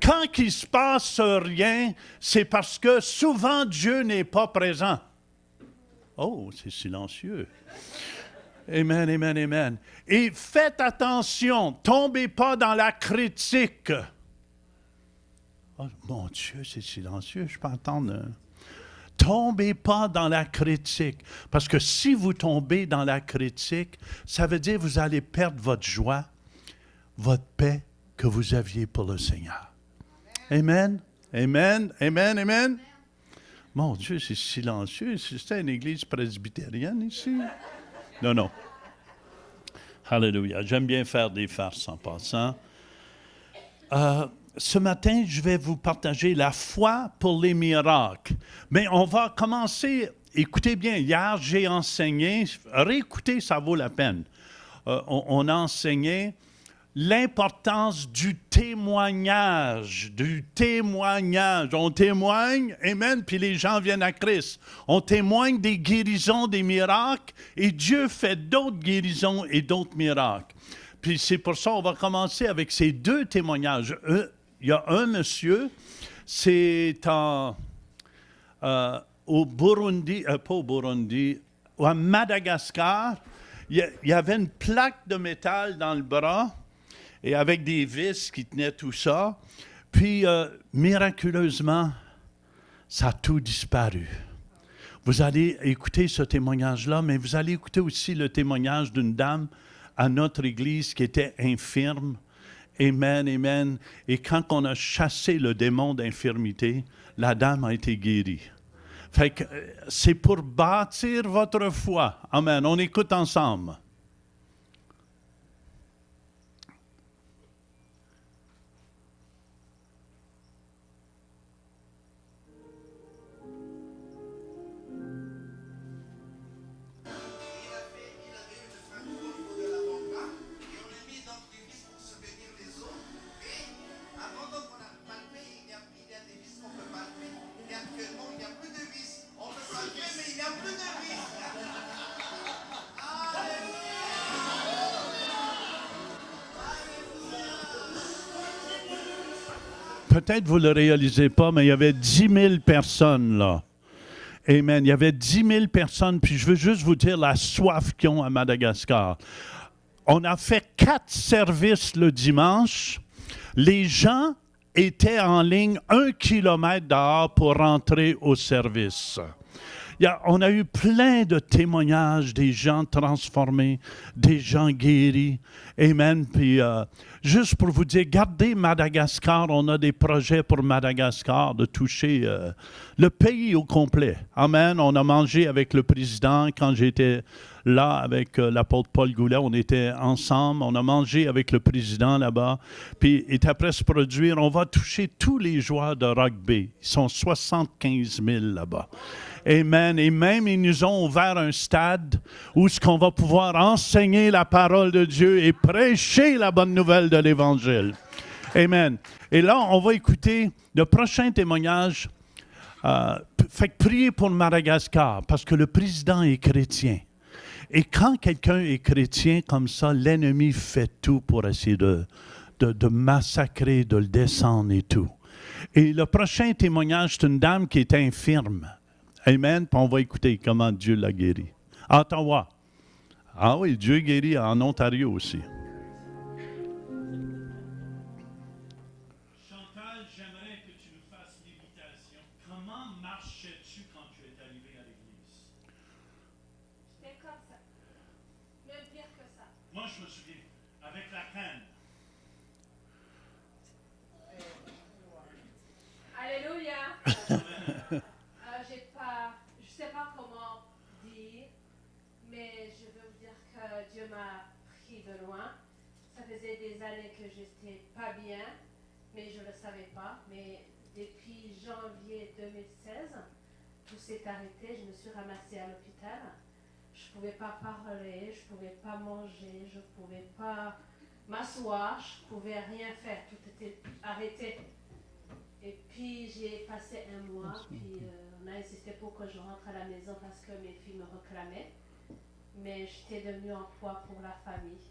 quand il ne se passe rien, c'est parce que souvent Dieu n'est pas présent. Oh, c'est silencieux. Amen, amen, amen. Et faites attention, tombez pas dans la critique. Oh, mon Dieu, c'est silencieux, je peux entendre. Tombez pas dans la critique. Parce que si vous tombez dans la critique, ça veut dire que vous allez perdre votre joie, votre paix que vous aviez pour le Seigneur. Amen, amen, amen, amen. Mon Dieu, c'est silencieux. C'était une église presbytérienne ici. Non. Alléluia. J'aime bien faire des farces en passant. Ce matin, je vais vous partager la foi pour les miracles. Mais on va commencer, écoutez bien, hier j'ai enseigné, réécoutez, ça vaut la peine. On a enseigné l'importance du témoignage. On témoigne, amen, puis les gens viennent à Christ. On témoigne des guérisons, des miracles, et Dieu fait d'autres guérisons et d'autres miracles. Puis c'est pour ça qu'on va commencer avec ces deux témoignages. Il y a un monsieur, c'est au Burundi, pas au Burundi, à Madagascar. Il y avait une plaque de métal dans le bras et avec des vis qui tenaient tout ça. Puis, miraculeusement, ça a tout disparu. Vous allez écouter ce témoignage-là, mais vous allez écouter aussi le témoignage d'une dame à notre église qui était infirme. Amen, amen. Et quand on a chassé le démon d'infirmité, la dame a été guérie. Fait que c'est pour bâtir votre foi. Amen. On écoute ensemble. Peut-être vous ne le réalisez pas, mais il y avait 10 000 personnes là. Amen. Il y avait 10 000 personnes, puis je veux juste vous dire la soif qu'ils ont à Madagascar. On a fait 4 services le dimanche. Les gens étaient en ligne 1 kilomètre dehors pour rentrer au service. On a eu plein de témoignages des gens transformés, des gens guéris. Amen. Puis, juste pour vous dire, gardez Madagascar. On a des projets pour Madagascar de toucher le pays au complet. Amen. On a mangé avec le président quand j'étais là avec l'apôtre Paul Goulet. On était ensemble. On a mangé avec le président là-bas. Puis, il est après se produire. On va toucher tous les joueurs de rugby. Ils sont 75 000 là-bas. Amen. Et même, ils nous ont ouvert un stade où ce qu'on va pouvoir enseigner la parole de Dieu et prêcher la bonne nouvelle de l'Évangile. Amen. Et là, on va écouter le prochain témoignage. Fait que priez pour Madagascar, parce que le président est chrétien. Et quand quelqu'un est chrétien comme ça, l'ennemi fait tout pour essayer de massacrer, de le descendre et tout. Et le prochain témoignage, c'est une dame qui est infirme. Amen. Puis on va écouter comment Dieu l'a guéri. À Ottawa. Ah oui, Dieu guérit en Ontario aussi. Chantal, j'aimerais que tu nous fasses l'imitation. Comment marchais-tu quand tu es arrivé à l'église? C'était comme ça. Même pire que ça. Moi, je me souviens, avec la canne. Alléluia. Je ne sais pas comment dire, mais je veux vous dire que Dieu m'a pris de loin. Ça faisait des années que je n'étais pas bien, mais je ne le savais pas. Mais depuis janvier 2016, tout s'est arrêté. Je me suis ramassée à l'hôpital. Je ne pouvais pas parler, je ne pouvais pas manger, je ne pouvais pas m'asseoir, je ne pouvais rien faire. Tout était arrêté. Et puis j'ai passé un mois, puis on a insisté pour que je rentre à la maison parce que mes filles me réclamaient. Mais j'étais devenue un poids pour la famille.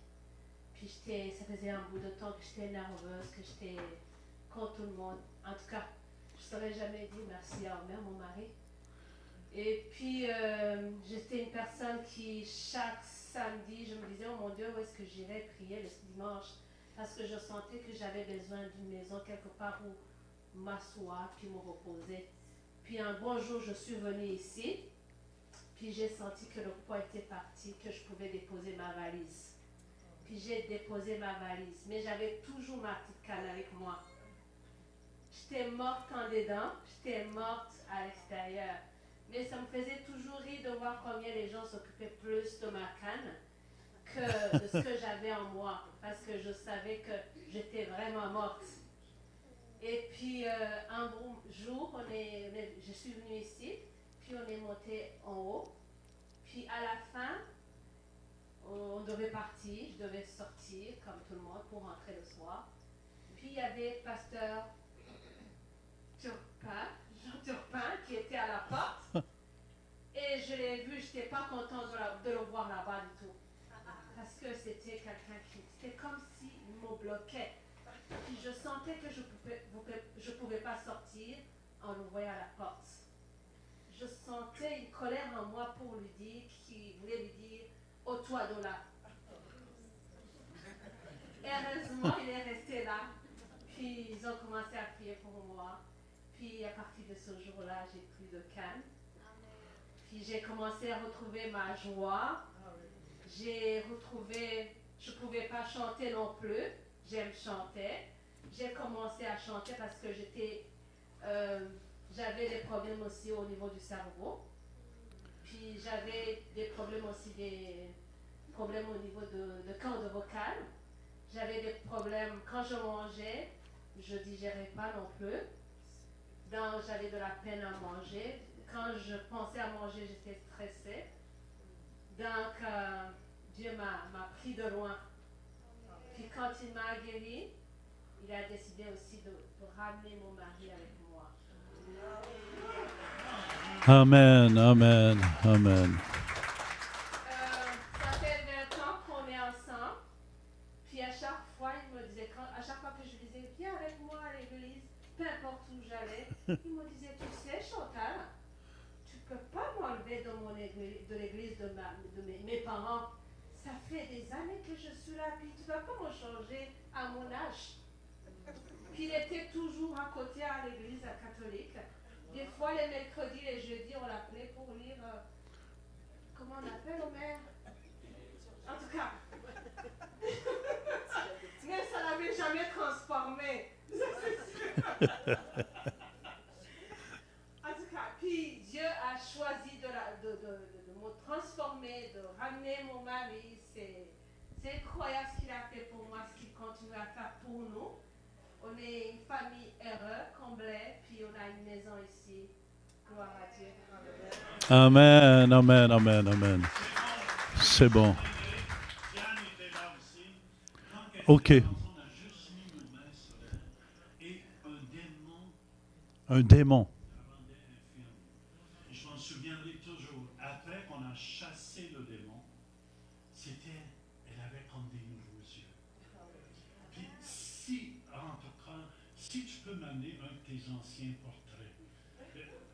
Puis ça faisait un bout de temps que j'étais nerveuse, que j'étais contre tout le monde. En tout cas, je ne saurais jamais dire merci à Omer, mon mari. Et puis, j'étais une personne qui, chaque samedi, je me disais, oh mon Dieu, où est-ce que j'irai prier le dimanche? Parce que je sentais que j'avais besoin d'une maison quelque part où m'asseoir puis me reposer. Puis un bon jour, je suis venue ici, puis j'ai senti que le poids était parti, que je pouvais déposer ma valise. Puis j'ai déposé ma valise, mais j'avais toujours ma petite canne avec moi. J'étais morte en dedans, j'étais morte à l'extérieur. Mais ça me faisait toujours rire de voir combien les gens s'occupaient plus de ma canne que de ce que j'avais en moi, parce que je savais que j'étais vraiment morte. Et puis un bon jour, je suis venue ici, puis on est monté en haut. Puis à la fin, on devait partir, je devais sortir comme tout le monde pour rentrer le soir. Puis il y avait pasteur Jean Turpin, qui était à la porte. Et je l'ai vu, je n'étais pas contente de le voir là-bas du tout. Parce que c'était quelqu'un c'était comme s'il me bloquait. Puis je sentais que je pouvais pas sortir en le voyant à la porte. Je sentais une colère en moi pour lui dire, qui voulait lui dire, ô toi de là. Heureusement, il est resté là. Puis ils ont commencé à prier pour moi. Puis à partir de ce jour-là, j'ai plus de canne. Puis j'ai commencé à retrouver ma joie. J'ai retrouvé, je ne pouvais pas chanter non plus. J'aime chanter. J'ai commencé à chanter parce que j'avais des problèmes aussi au niveau du cerveau. Puis j'avais des problèmes aussi, des problèmes au niveau de cordes vocales. J'avais des problèmes quand je mangeais, je ne digérais pas non plus. Donc j'avais de la peine à manger. Quand je pensais à manger, j'étais stressée. Donc Dieu m'a pris de loin. Puis quand il m'a guéri, il a décidé aussi de ramener mon mari avec moi. Amen, amen, amen. Ça fait 20 ans qu'on est ensemble. Puis à chaque fois, il me disait, à chaque fois que je lui disais, viens avec moi à l'église, peu importe où j'allais, il me disait, tu sais, Chantal, tu ne peux pas m'enlever de l'église de mes parents. Ça fait des années que je suis là, puis tu ne vas pas me changer à mon âge. Puis il était toujours à côté à l'église catholique. Des fois, les mercredis, les jeudis, on l'appelait pour lire, comment on appelle, Omer? En tout cas, mais ça n'avait jamais transformé. En tout cas, puis Dieu a choisi de me transformer, de ramener mon mari. C'est incroyable ce qu'il a fait pour moi, ce qu'il continue à faire pour nous. On est une famille heureuse, comblée, puis on a une maison ici. Gloire à Dieu. Amen, amen, amen, amen. C'est bon. OK. Un démon. Je m'en souviendrai toujours. Après qu'on a chassé le démon, elle avait comme des nouveaux yeux. Puis si tu peux m'amener un de tes anciens portraits,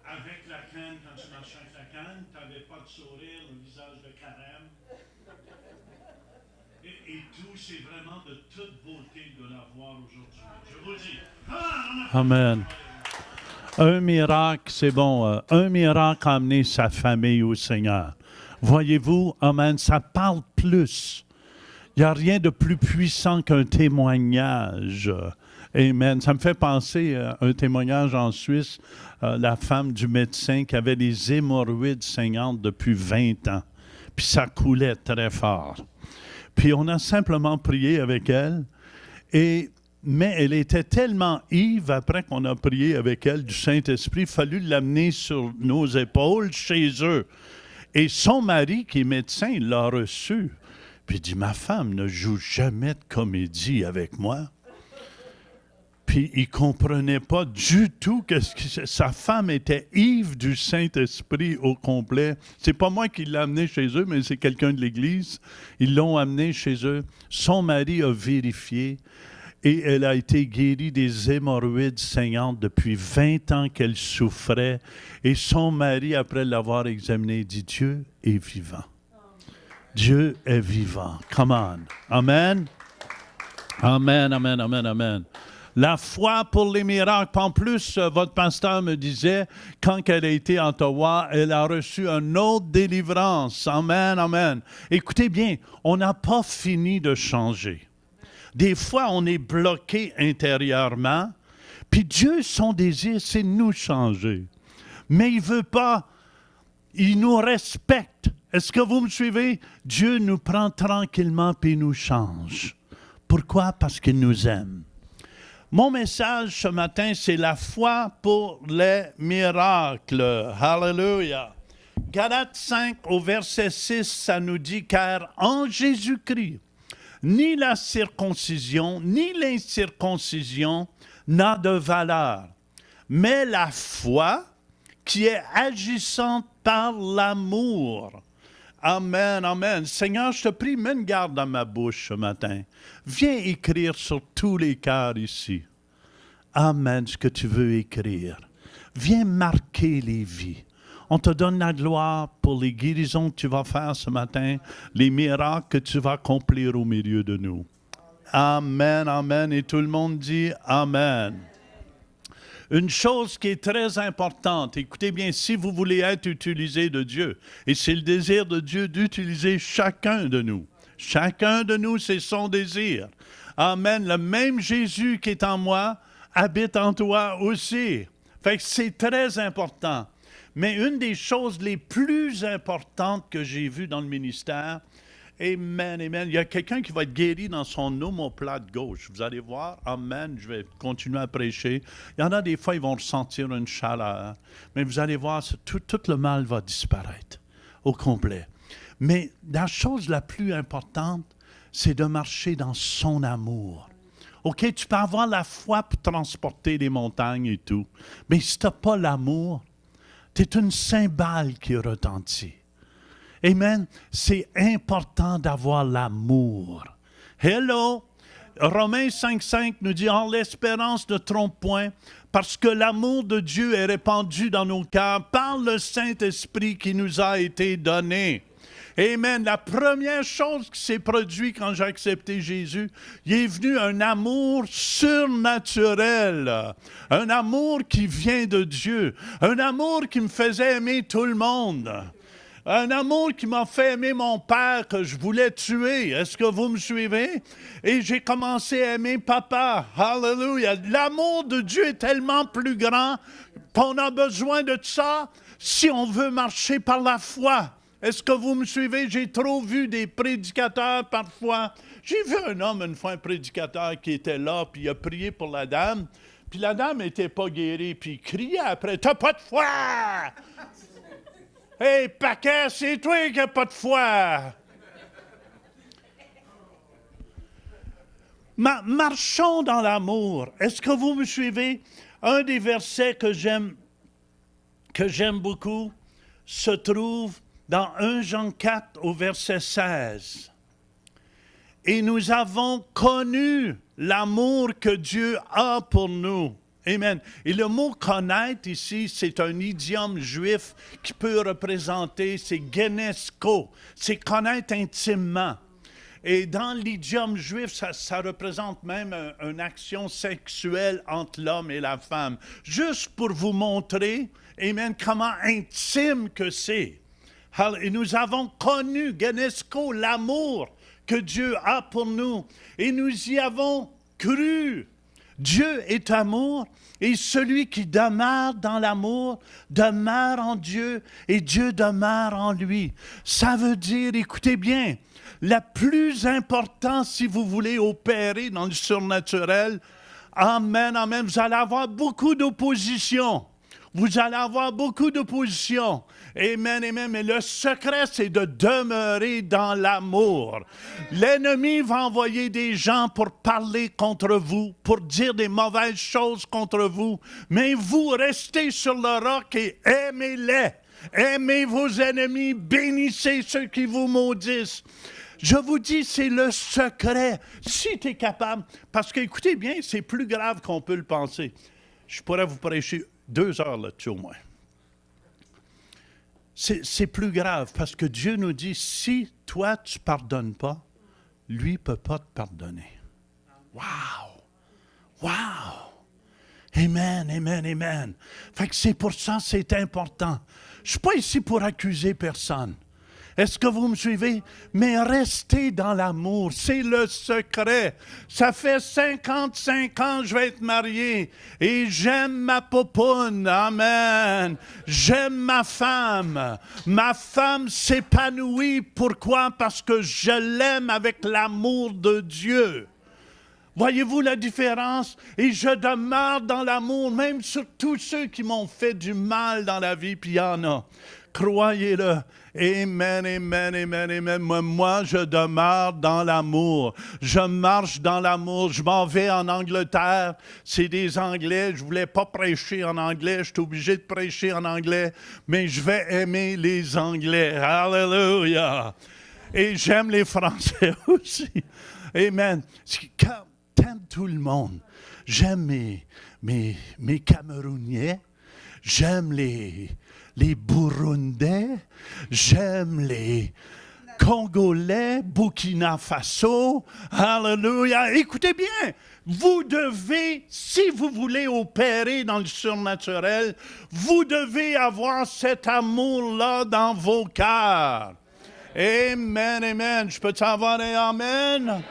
avec la canne, quand tu marchais avec la canne, tu n'avais pas de sourire, le visage de carême. Et tout, c'est vraiment de toute beauté de la voir aujourd'hui. Je vous le dis. Amen. Un miracle, c'est bon. Un miracle a amené sa famille au Seigneur. Voyez-vous, amen, ça parle plus. Il n'y a rien de plus puissant qu'un témoignage. Amen. Ça me fait penser à un témoignage en Suisse, la femme du médecin qui avait des hémorroïdes saignantes depuis 20 ans. Puis ça coulait très fort. Puis on a simplement prié avec elle. Mais elle était tellement ivre après qu'on a prié avec elle du Saint-Esprit, il a fallu l'amener sur nos épaules chez eux. Et son mari, qui est médecin, il l'a reçu. Puis il dit, ma femme ne joue jamais de comédie avec moi. Puis il ne comprenait pas du tout que sa femme était ivre du Saint-Esprit au complet. C'est pas moi qui l'ai amené chez eux, mais c'est quelqu'un de l'Église. Ils l'ont amené chez eux. Son mari a vérifié. Et elle a été guérie des hémorroïdes saignantes depuis 20 ans qu'elle souffrait. Et son mari, après l'avoir examinée, dit, Dieu est vivant. Dieu est vivant. Come on. Amen. Amen, amen, amen, amen. La foi pour les miracles. En plus, votre pasteur me disait, quand elle a été à Ottawa, elle a reçu une autre délivrance. Amen, amen. Écoutez bien, on n'a pas fini de changer. Des fois, on est bloqué intérieurement, puis Dieu, son désir, c'est de nous changer. Mais il ne veut pas, il nous respecte. Est-ce que vous me suivez? Dieu nous prend tranquillement puis nous change. Pourquoi? Parce qu'il nous aime. Mon message ce matin, c'est la foi pour les miracles. Hallelujah. Galates 5 au verset 6, ça nous dit, car en Jésus-Christ, ni la circoncision, ni l'incirconcision n'a de valeur, mais la foi qui est agissante par l'amour. Amen, amen. Seigneur, je te prie, mets une garde dans ma bouche ce matin. Viens écrire sur tous les cœurs ici. Amen, ce que tu veux écrire. Viens marquer les vies. On te donne la gloire pour les guérisons que tu vas faire ce matin, les miracles que tu vas accomplir au milieu de nous. Amen, amen. Et tout le monde dit Amen. Une chose qui est très importante, écoutez bien, si vous voulez être utilisé de Dieu, et c'est le désir de Dieu d'utiliser chacun de nous. Chacun de nous, c'est son désir. Amen. Le même Jésus qui est en moi habite en toi aussi. Fait que c'est très important. Mais une des choses les plus importantes que j'ai vues dans le ministère, amen, amen, il y a quelqu'un qui va être guéri dans son omoplate gauche. Vous allez voir, amen, je vais continuer à prêcher. Il y en a des fois, ils vont ressentir une chaleur. Mais vous allez voir, tout le mal va disparaître au complet. Mais la chose la plus importante, c'est de marcher dans son amour. OK, tu peux avoir la foi pour transporter les montagnes et tout. Mais si tu n'as pas l'amour, tu es une cymbale qui retentit. Amen. C'est important d'avoir l'amour. Hello. Romains 5,5 nous dit, en l'espérance ne trompe point, parce que l'amour de Dieu est répandu dans nos cœurs par le Saint-Esprit qui nous a été donné. Amen. La première chose qui s'est produite quand j'ai accepté Jésus, il est venu un amour surnaturel, un amour qui vient de Dieu, un amour qui me faisait aimer tout le monde, un amour qui m'a fait aimer mon père que je voulais tuer. Est-ce que vous me suivez? Et j'ai commencé à aimer papa. Hallelujah. L'amour de Dieu est tellement plus grand qu'on a besoin de ça si on veut marcher par la foi. Est-ce que vous me suivez? J'ai trop vu des prédicateurs parfois. J'ai vu un homme, une fois, un prédicateur qui était là, puis il a prié pour la dame, puis la dame n'était pas guérie, puis il criait après, « T'as pas de foi! » « Hey, paquet, c'est toi qui n'as pas de foi! » Marchons dans l'amour. Est-ce que vous me suivez? Un des versets que j'aime beaucoup se trouve dans 1 Jean 4 au verset 16. Et nous avons connu l'amour que Dieu a pour nous. Amen. Et le mot « connaître » ici, c'est un idiome juif qui peut représenter, c'est « genesko », c'est connaître intimement. Et dans l'idiome juif, ça représente même une action sexuelle entre l'homme et la femme. Juste pour vous montrer, amen, comment intime que c'est. Et nous avons connu, genesko, l'amour que Dieu a pour nous. Et nous y avons cru. Dieu est amour, et celui qui demeure dans l'amour demeure en Dieu, et Dieu demeure en lui. Ça veut dire, écoutez bien, la plus importante, si vous voulez opérer dans le surnaturel, amen, amen, vous allez avoir beaucoup d'opposition. Vous allez avoir beaucoup d'opposition. Amen, amen. Mais le secret, c'est de demeurer dans l'amour. L'ennemi va envoyer des gens pour parler contre vous, pour dire des mauvaises choses contre vous. Mais vous restez sur le roc et aimez-les. Aimez vos ennemis, bénissez ceux qui vous maudissent. Je vous dis, c'est le secret. Si tu es capable, parce que écoutez bien, c'est plus grave qu'on peut le penser. Je pourrais vous prêcher 2 heures là-dessus au moins. C'est plus grave parce que Dieu nous dit, si toi tu ne pardonnes pas, lui ne peut pas te pardonner. Wow! Wow! Amen, amen, amen. Fait que c'est pour ça que c'est important. Je ne suis pas ici pour accuser personne. Est-ce que vous me suivez? Mais restez dans l'amour, c'est le secret. Ça fait 55 ans que je vais être marié et j'aime ma popoune, amen. J'aime ma femme. Ma femme s'épanouit. Pourquoi? Parce que je l'aime avec l'amour de Dieu. Voyez-vous la différence? Et je demeure dans l'amour, même sur tous ceux qui m'ont fait du mal dans la vie, puis il y en a. Croyez-le. Amen, amen, amen, amen. Moi, je demeure dans l'amour. Je marche dans l'amour. Je m'en vais en Angleterre. C'est des Anglais. Je ne voulais pas prêcher en anglais. Je suis obligé de prêcher en anglais. Mais je vais aimer les Anglais. Alléluia. Et j'aime les Français aussi. Amen. Quand t'aimes tout le monde, j'aime mes Camerounais. J'aime les Burundais, j'aime les Congolais, Burkina Faso, Alléluia. Écoutez bien, vous devez, si vous voulez opérer dans le surnaturel, vous devez avoir cet amour-là dans vos cœurs. Amen, amen. Je peux t'avoir un amen?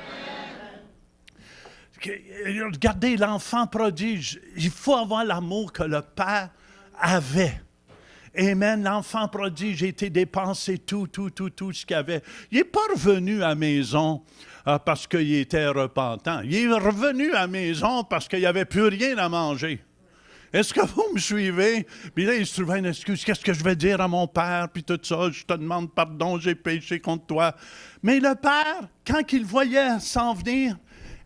Regardez l'enfant prodige. Il faut avoir l'amour que le Père avait. Amen. L'enfant prodige a été dépensé tout ce qu'il avait. Il n'est pas revenu à la maison parce qu'il était repentant. Il est revenu à la maison parce qu'il n'y avait plus rien à manger. Est-ce que vous me suivez? Puis là, il se trouvait une excuse. Qu'est-ce que je vais dire à mon père? Puis tout ça, je te demande pardon, j'ai péché contre toi. Mais le père, quand il voyait s'en venir,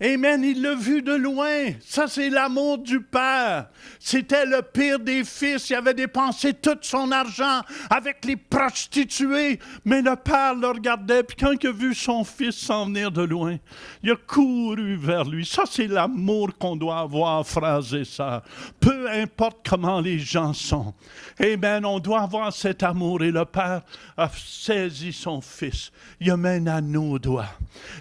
amen, il l'a vu de loin. Ça, c'est l'amour du Père. C'était le pire des fils. Il avait dépensé tout son argent avec les prostituées. Mais le Père le regardait. Puis quand il a vu son fils s'en venir de loin, il a couru vers lui. Ça, c'est l'amour qu'on doit avoir, frères et sœurs. Peu importe comment les gens sont. Amen, on doit avoir cet amour. Et le Père a saisi son fils. Il a mis un anneau au doigt.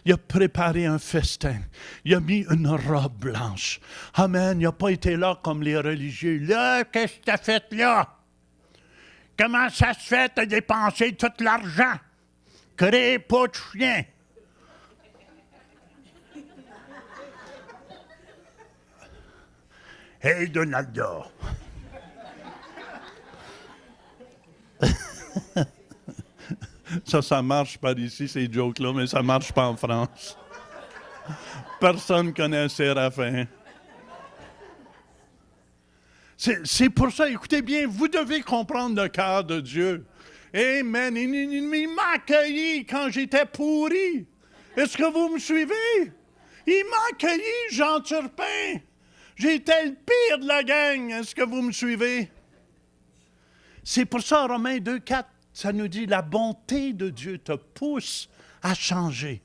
Il a préparé un festin. Il a mis une robe blanche. Amen. Il n'a pas été là comme les religieux. Là, qu'est-ce que tu as fait là? Comment ça se fait? Tu as dépensé tout l'argent. Crée pas de chien. Hey, Donaldo. Ça marche par ici, ces jokes-là, mais ça ne marche pas en France. Personne ne connaît Séraphin. C'est pour ça, écoutez bien, vous devez comprendre le cœur de Dieu. Amen. Il m'a accueilli quand j'étais pourri. Est-ce que vous me suivez? Il m'a accueilli, Jean Turpin. J'étais le pire de la gang. Est-ce que vous me suivez? C'est pour ça, Romains 2,4, ça nous dit, la bonté de Dieu te pousse à changer,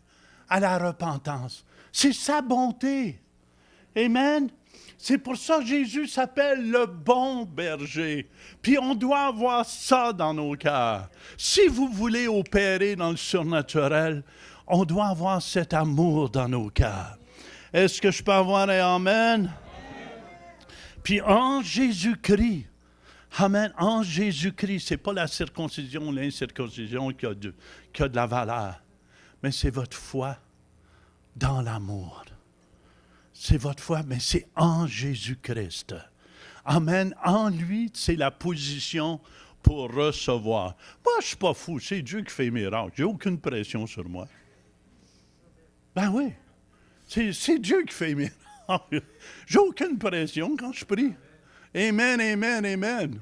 à la repentance. C'est sa bonté. Amen. C'est pour ça que Jésus s'appelle le bon berger. Puis on doit avoir ça dans nos cœurs. Si vous voulez opérer dans le surnaturel, on doit avoir cet amour dans nos cœurs. Est-ce que je peux avoir un amen? Puis en Jésus-Christ, amen, en Jésus-Christ, ce n'est pas la circoncision ou l'incirconcision qui a de la valeur, mais c'est votre foi dans l'amour. C'est votre foi, mais c'est en Jésus-Christ. Amen. En lui, c'est la position pour recevoir. Moi, je ne suis pas fou. C'est Dieu qui fait les miracles. Je n'ai aucune pression sur moi. Ben oui. C'est Dieu qui fait les miracles. J'ai aucune pression quand je prie. Amen, amen, amen.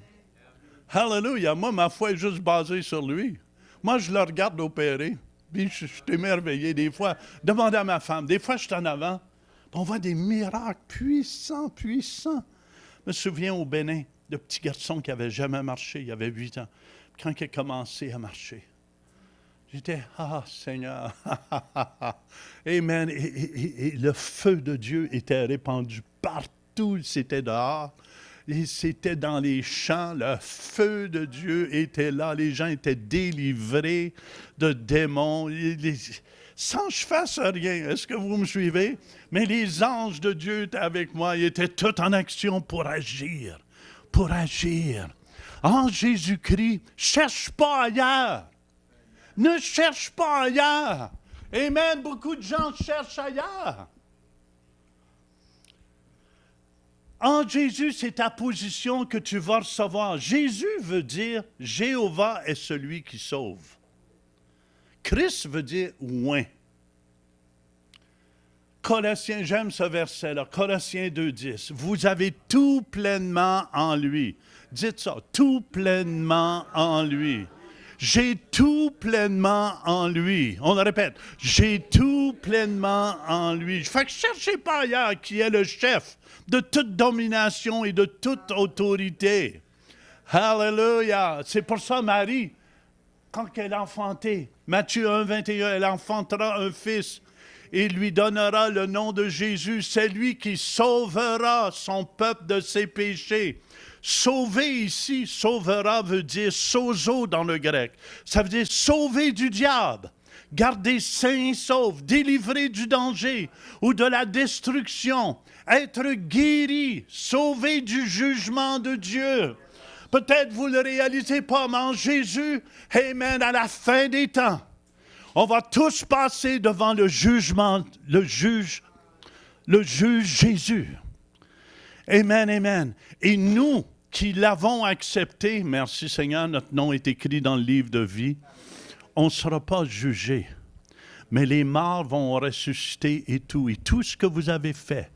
Hallelujah. Moi, ma foi est juste basée sur lui. Moi, je le regarde opérer. Puis je suis émerveillé des fois. Demandez à ma femme. Des fois, je suis en avant. On voit des miracles puissants, puissants. Je me souviens au Bénin, de petit garçon qui n'avait jamais marché, il avait 8 ans. Quand il a commencé à marcher, J'étais, Seigneur. Amen. Et le feu de Dieu était répandu partout. C'était dehors. Et c'était dans les champs. Le feu de Dieu était là. Les gens étaient délivrés de démons. Sans que je fasse rien. Est-ce que vous me suivez? Mais les anges de Dieu étaient avec moi. Ils étaient tous en action pour agir. Pour agir. En Jésus-Christ, cherche pas ailleurs. Ne cherche pas ailleurs. Amen. Beaucoup de gens cherchent ailleurs. En Jésus, c'est ta position que tu vas recevoir. Jésus veut dire Jéhovah est celui qui sauve. Christ veut dire oint. Colossiens, j'aime ce verset-là, Colossiens 2,10. Vous avez tout pleinement en lui. Dites ça, tout pleinement en lui. J'ai tout pleinement en lui. On le répète, j'ai tout pleinement en lui. Fait que cherchez pas ailleurs qui est le chef de toute domination et de toute autorité. Hallelujah. C'est pour ça, Marie, quand elle a enfanté, Matthieu 1, 21, elle enfantera un fils et lui donnera le nom de Jésus. C'est lui qui sauvera son peuple de ses péchés. Sauver ici, sauvera veut dire sozo dans le grec. Ça veut dire sauver du diable, garder sain et sauf, délivrer du danger ou de la destruction, être guéri, sauver du jugement de Dieu. Peut-être vous ne le réalisez pas, mais en Jésus, amen, à la fin des temps, on va tous passer devant le jugement, le juge Jésus. Amen, amen. Et nous qui l'avons accepté, merci Seigneur, notre nom est écrit dans le livre de vie, on ne sera pas jugés. Mais les morts vont ressusciter et tout ce que vous avez fait.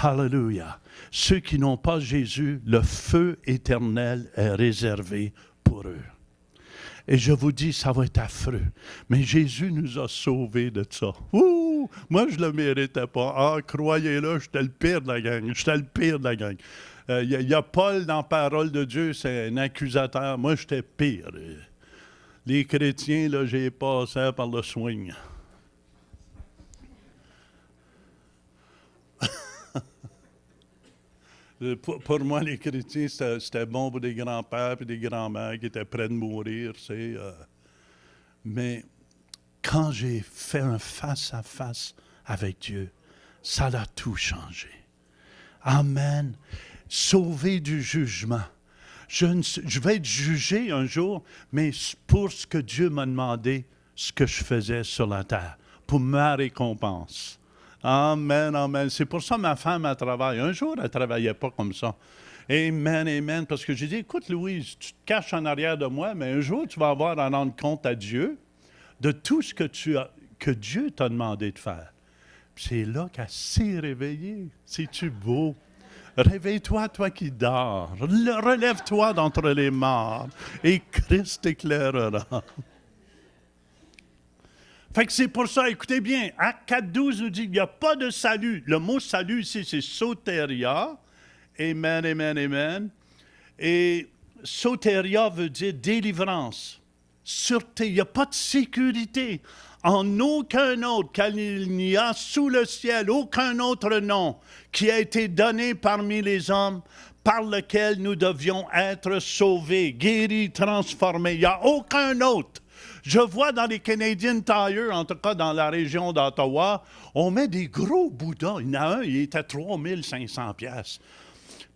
Hallelujah. Ceux qui n'ont pas Jésus, le feu éternel est réservé pour eux. Et je vous dis, ça va être affreux. Mais Jésus nous a sauvés de ça. Ouh! Moi, je ne le méritais pas. Croyez-le, j'étais le pire de la gang. Il y a Paul dans la parole de Dieu, c'est un accusateur. Moi, j'étais pire. Les chrétiens, là, j'ai passé par le swing. Pour moi, les chrétiens, c'était bon pour des grands-pères et des grands-mères qui étaient prêts de mourir. Mais quand j'ai fait un face-à-face avec Dieu, ça a tout changé. Amen. Sauvé du jugement. Je vais être jugé un jour, mais pour ce que Dieu m'a demandé, ce que je faisais sur la terre, pour ma récompense. Amen, amen. C'est pour ça que ma femme, elle travaille. Un jour, elle ne travaillait pas comme ça. Amen, amen. Parce que j'ai dit, écoute, Louise, tu te caches en arrière de moi, mais un jour, tu vas avoir à rendre compte à Dieu de tout ce que Dieu t'a demandé de faire. Puis c'est là qu'elle s'est réveillée. C'est-tu beau? Réveille-toi, toi qui dors. Relève-toi d'entre les morts et Christ t'éclairera. Fait que c'est pour ça, écoutez bien, Acte 4.12 nous dit qu'il n'y a pas de salut. Le mot salut ici, c'est soteria. Amen, amen, amen. Et soteria veut dire délivrance, sûreté. Il n'y a pas de sécurité en aucun autre, car il n'y a sous le ciel aucun autre nom qui a été donné parmi les hommes par lequel nous devions être sauvés, guéris, transformés. Il n'y a aucun autre. Je vois dans les Canadian Tire, en tout cas dans la région d'Ottawa, on met des gros Bouddhas. Il y en a un, il était à 3500 $.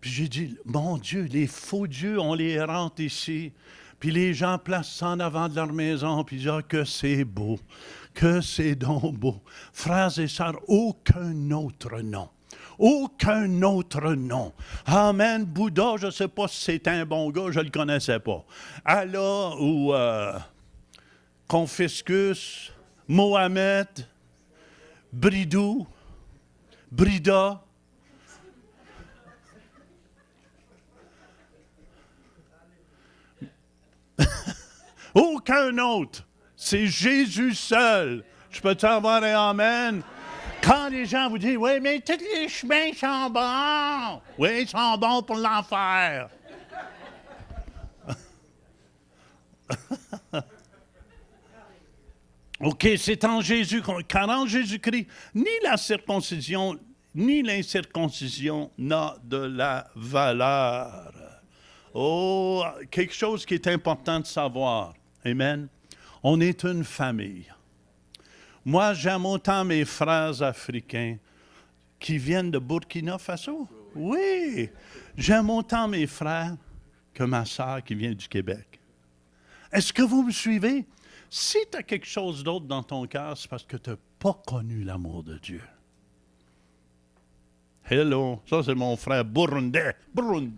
Puis j'ai dit, mon Dieu, les faux dieux, on les rentre ici. Puis les gens placent ça en avant de leur maison, puis ils disent, que c'est beau, que c'est donc beau. Frères et sœurs, aucun autre nom. Aucun autre nom. Amen. Bouddha, je ne sais pas si c'est un bon gars, je ne le connaissais pas. Allah ou Confucius, Mohamed, Bridou, Brida. Aucun autre. C'est Jésus seul. Je peux t'avoir un amen? Quand les gens vous disent, oui, mais tous les chemins sont bons. Oui, ils sont bons pour l'enfer. OK, c'est en Jésus, car en Jésus-Christ, ni la circoncision, ni l'incirconcision n'a de la valeur. Oh, quelque chose qui est important de savoir. Amen. On est une famille. Moi, j'aime autant mes frères africains qui viennent de Burkina Faso. Oui, j'aime autant mes frères que ma sœur qui vient du Québec. Est-ce que vous me suivez? Si tu as quelque chose d'autre dans ton cœur, c'est parce que tu n'as pas connu l'amour de Dieu. Hello, ça c'est mon frère burundais. Brun.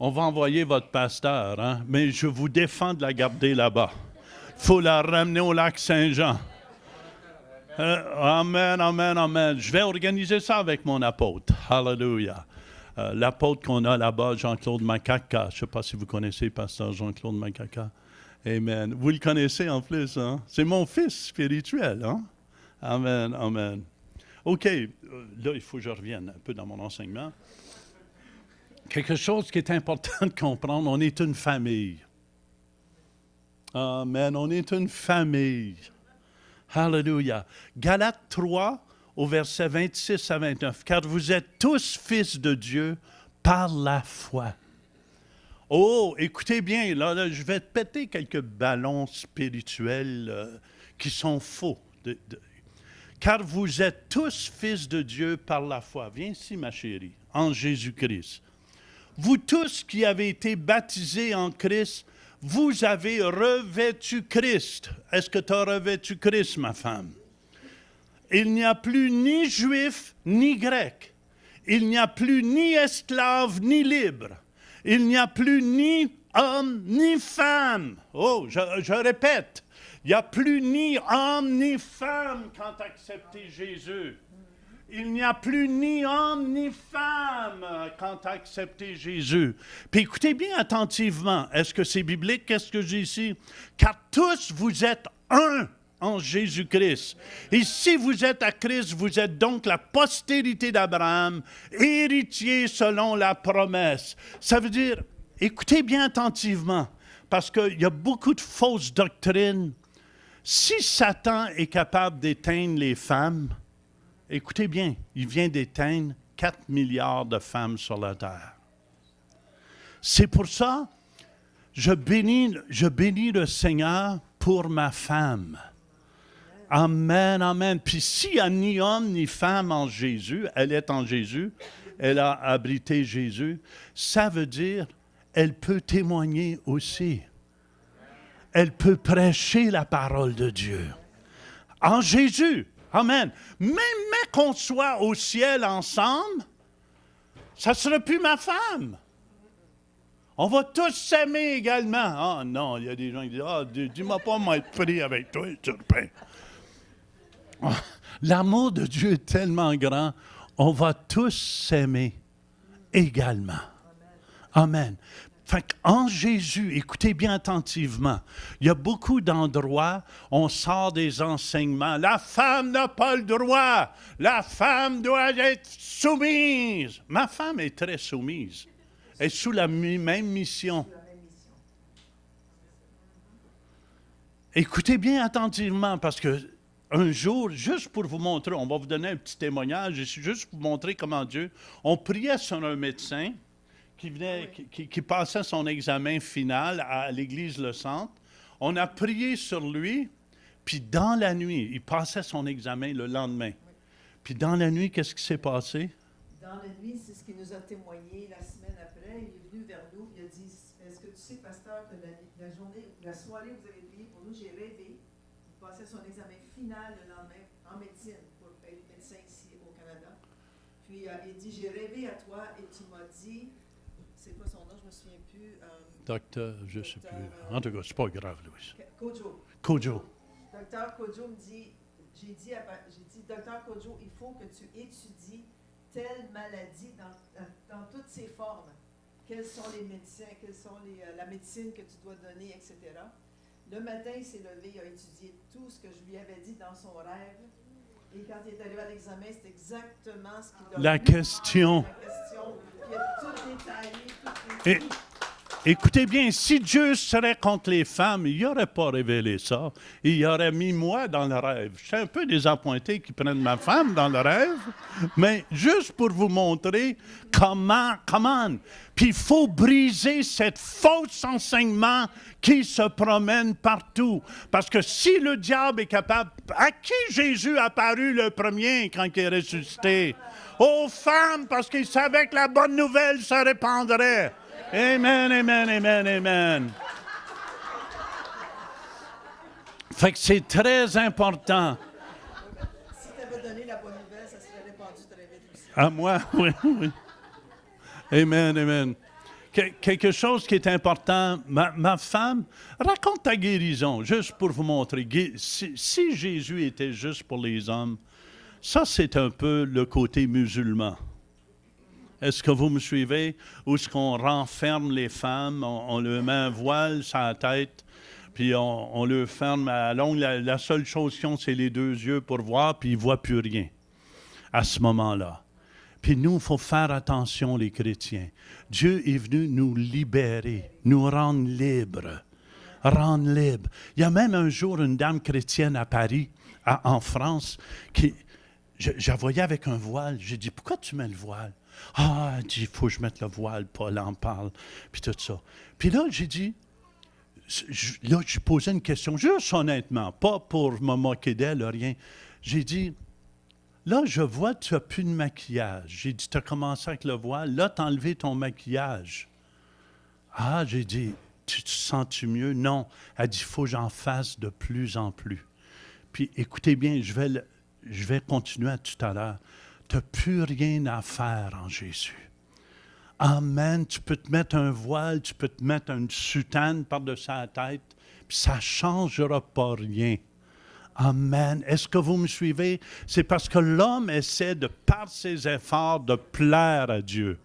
On va envoyer votre pasteur, hein? Mais je vous défends de la garder là-bas. Il faut la ramener au lac Saint-Jean. Amen. Je vais organiser ça avec mon apôtre. Hallelujah. L'apôtre qu'on a là-bas, Jean-Claude Makaka. Je ne sais pas si vous connaissez pasteur Jean-Claude Makaka. Amen. Vous le connaissez en plus, hein? C'est mon fils spirituel, hein? Amen. OK. Là, il faut que je revienne un peu dans mon enseignement. Quelque chose qui est important de comprendre, on est une famille. Amen. On est une famille. Hallelujah. Galates 3, au verset 26 à 29. Car vous êtes tous fils de Dieu par la foi. Oh, écoutez bien, là, je vais te péter quelques ballons spirituels qui sont faux. Car vous êtes tous fils de Dieu par la foi. Viens ici, ma chérie, en Jésus-Christ. Vous tous qui avez été baptisés en Christ, vous avez revêtu Christ. Est-ce que tu as revêtu Christ, ma femme? Il n'y a plus ni juif ni grec. Il n'y a plus ni esclave ni libre. Il n'y a plus ni homme ni femme. Oh, je répète, il n'y a plus ni homme ni femme quand tu as accepté Jésus. Il n'y a plus ni homme ni femme quand tu as accepté Jésus. Puis écoutez bien attentivement. Est-ce que c'est biblique? Qu'est-ce que j'ai ici? Car tous vous êtes un en Jésus-Christ. Et si vous êtes à Christ, vous êtes donc la postérité d'Abraham, héritier selon la promesse. Ça veut dire, écoutez bien attentivement, parce qu'il y a beaucoup de fausses doctrines. Si Satan est capable d'éteindre les femmes, écoutez bien, il vient d'éteindre 4 milliards de femmes sur la terre. C'est pour ça, je bénis le Seigneur pour ma femme. Amen. Puis s'il n'y a ni homme ni femme en Jésus, elle est en Jésus, elle a abrité Jésus, ça veut dire elle peut témoigner aussi. Elle peut prêcher la parole de Dieu. En Jésus. Amen. Même qu'on soit au ciel ensemble, ça ne sera plus ma femme. On va tous s'aimer également. Ah non, il y a des gens qui disent, dis-moi pas m'être pris avec toi, Turpin. L'amour de Dieu est tellement grand, on va tous s'aimer également. Amen. Fait qu'en Jésus, écoutez bien attentivement, il y a beaucoup d'endroits, on sort des enseignements. La femme n'a pas le droit. La femme doit être soumise. Ma femme est très soumise. Elle est sous la même mission. Écoutez bien attentivement, parce que un jour, juste pour vous montrer, on va vous donner un petit témoignage, juste pour vous montrer comment Dieu, on priait sur un médecin qui passait son examen final à l'église Le Centre. On a prié sur lui, puis dans la nuit, il passait son examen le lendemain. Puis dans la nuit, qu'est-ce qui s'est passé? Dans la nuit, c'est ce qu'il nous a témoigné la semaine après. Il est venu vers nous, il a dit, est-ce que tu sais, pasteur, que la soirée où vous avez prié pour nous, j'ai rêvé. Il passait son examen final le lendemain en médecine, pour être médecin ici au Canada. Puis il dit, j'ai rêvé à toi et tu m'as dit, c'est quoi son nom, je ne me souviens plus. Docteur, je ne sais plus. En tout cas, c'est pas grave, Louis. Kojo. Docteur Kojo me dit, j'ai dit, Docteur Kojo, il faut que tu étudies telle maladie dans toutes ses formes. Quels sont les médecins, la médecine que tu dois donner, etc. Le matin, il s'est levé, il a étudié tout ce que je lui avais dit dans son rêve. Et quand il est arrivé à l'examen, c'est exactement ce qu'il a La question. Il a tout détaillé. Écoutez bien, si Dieu serait contre les femmes, il n'aurait pas révélé ça. Il aurait mis moi dans le rêve. Je suis un peu désappointé qu'ils prennent ma femme dans le rêve, mais juste pour vous montrer comment. Puis il faut briser cette fausse enseignement qui se promène partout. Parce que si le diable est capable... À qui Jésus a apparu le premier quand il est ressuscité? Aux femmes, parce qu'il savait que la bonne nouvelle se répandrait. Amen, amen, amen, amen. Fait que c'est très important. Si tu avais donné la bonne nouvelle, ça serait répandu très vite aussi. À moi, oui, oui. Amen, amen. Quelque chose qui est important, ma femme, raconte ta guérison, juste pour vous montrer. Si Jésus était juste pour les hommes, ça c'est un peu le côté musulman. Est-ce que vous me suivez? Où est-ce qu'on renferme les femmes, on leur met un voile sur la tête, puis on le ferme à longue. La seule chose qu'ils ont, c'est les deux yeux pour voir, puis ils ne voient plus rien à ce moment-là. Puis nous, il faut faire attention, les chrétiens. Dieu est venu nous libérer, nous rendre libres. Rendre libres. Il y a même un jour une dame chrétienne à Paris, en France, qui... Je la voyais avec un voile. J'ai dit, pourquoi tu mets le voile? Ah, elle dit, il faut que je mette le voile, Paul en parle, puis tout ça. Puis là, j'ai dit, j'ai posé une question, juste honnêtement, pas pour me moquer d'elle, rien. J'ai dit, là, je vois que tu n'as plus de maquillage. J'ai dit, tu as commencé avec le voile, là, tu as enlevé ton maquillage. Ah, j'ai dit, tu te sens-tu mieux? Non. Elle dit, il faut que j'en fasse de plus en plus. Puis, écoutez bien, je vais continuer à tout à l'heure. Tu n'as plus rien à faire en Jésus. Amen. Tu peux te mettre un voile, tu peux te mettre une soutane par-dessus la tête, puis ça ne changera pas rien. Amen. Est-ce que vous me suivez? C'est parce que l'homme essaie par ses efforts, de plaire à Dieu.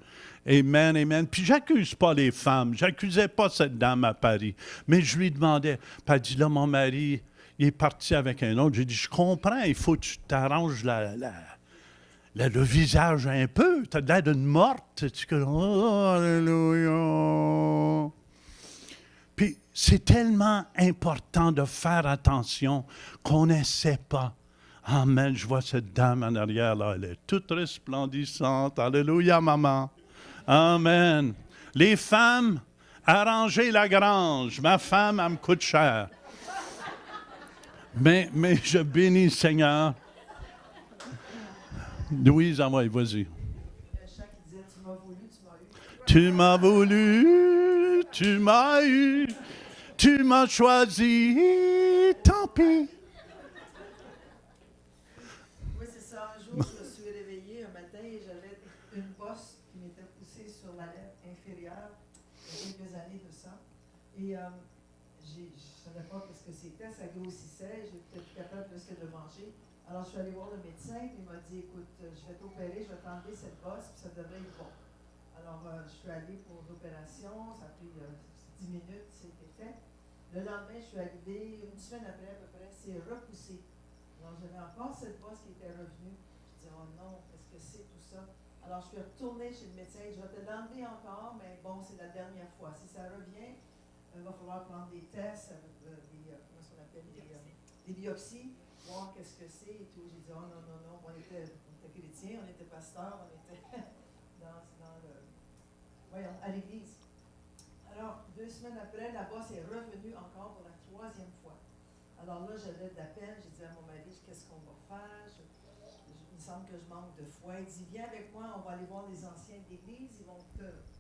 Amen, amen. Puis j'accuse pas les femmes. J'accusais pas cette dame à Paris. Mais je lui demandais, puis elle dit, là, mon mari, il est parti avec un autre. J'ai dit, je comprends, il faut que tu t'arranges le visage un peu. Tu as l'air d'une morte. Oh, alléluia. Puis c'est tellement important de faire attention qu'on n'essaie pas. Amen. Je vois cette dame en arrière, là. Elle est toute resplendissante. Alléluia, maman. Amen. Les femmes, arrangez la grange. Ma femme, elle me coûte cher. Mais je bénis le Seigneur. Louise, envoie, vas-y. Le chant qui disait, tu m'as voulu, tu m'as eu. Tu m'as voulu, tu m'as eu, tu m'as choisi, tant pis. Oui, c'est ça. Un jour, je me suis réveillée un matin et j'avais une bosse qui m'était poussée sur la lèvre inférieure il y a quelques années de ça. Et je ne savais pas ce que c'était, ça grossissait, je n'étais plus capable presque de manger. Alors, je suis allée voir le médecin, et il m'a dit, écoute, je vais t'opérer, je vais t'enlever cette bosse, puis ça devrait être bon. Alors, je suis allée pour l'opération, ça a pris 10 minutes, c'était fait. Le lendemain, je suis arrivée, une semaine après à peu près, c'est repoussé. Alors, j'avais encore cette bosse qui était revenue. Je dis, oh non, qu'est-ce que c'est tout ça? Alors, je suis retournée chez le médecin, je vais te l'enlever encore, mais bon, c'est la dernière fois. Si ça revient, il va falloir prendre des tests, comment on appelle, des biopsies, voir qu'est-ce que c'est et tout. J'ai dit, oh non, non, non, on était chrétiens, on était pasteurs, on était à l'église. Alors, 2 semaines après, la bosse est revenue encore pour la 3e fois. Alors là, j'avais de la peine, j'ai dit à mon mari, qu'est-ce qu'on va faire? Il me semble que je manque de foi. Il dit, viens avec moi, on va aller voir les anciens de l'église, ils vont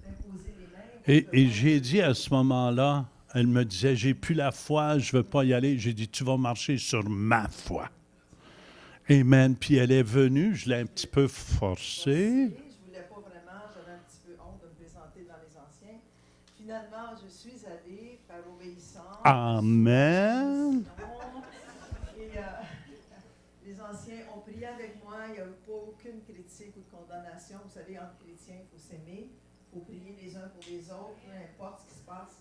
t'imposer les mains. Et j'ai dit à ce moment-là, elle me disait, j'ai plus la foi, je ne veux pas y aller. J'ai dit, tu vas marcher sur ma foi. Amen. Puis elle est venue, je l'ai un petit peu forcée. Je ne voulais pas vraiment, j'avais un petit peu honte de me présenter dans les anciens. Finalement, je suis allée par obéissance. Amen. Et les anciens ont prié avec moi, il n'y a eu pas aucune critique ou de condamnation. Vous savez, entre chrétiens, il faut s'aimer, il faut prier les uns pour les autres, peu importe ce qui se passe.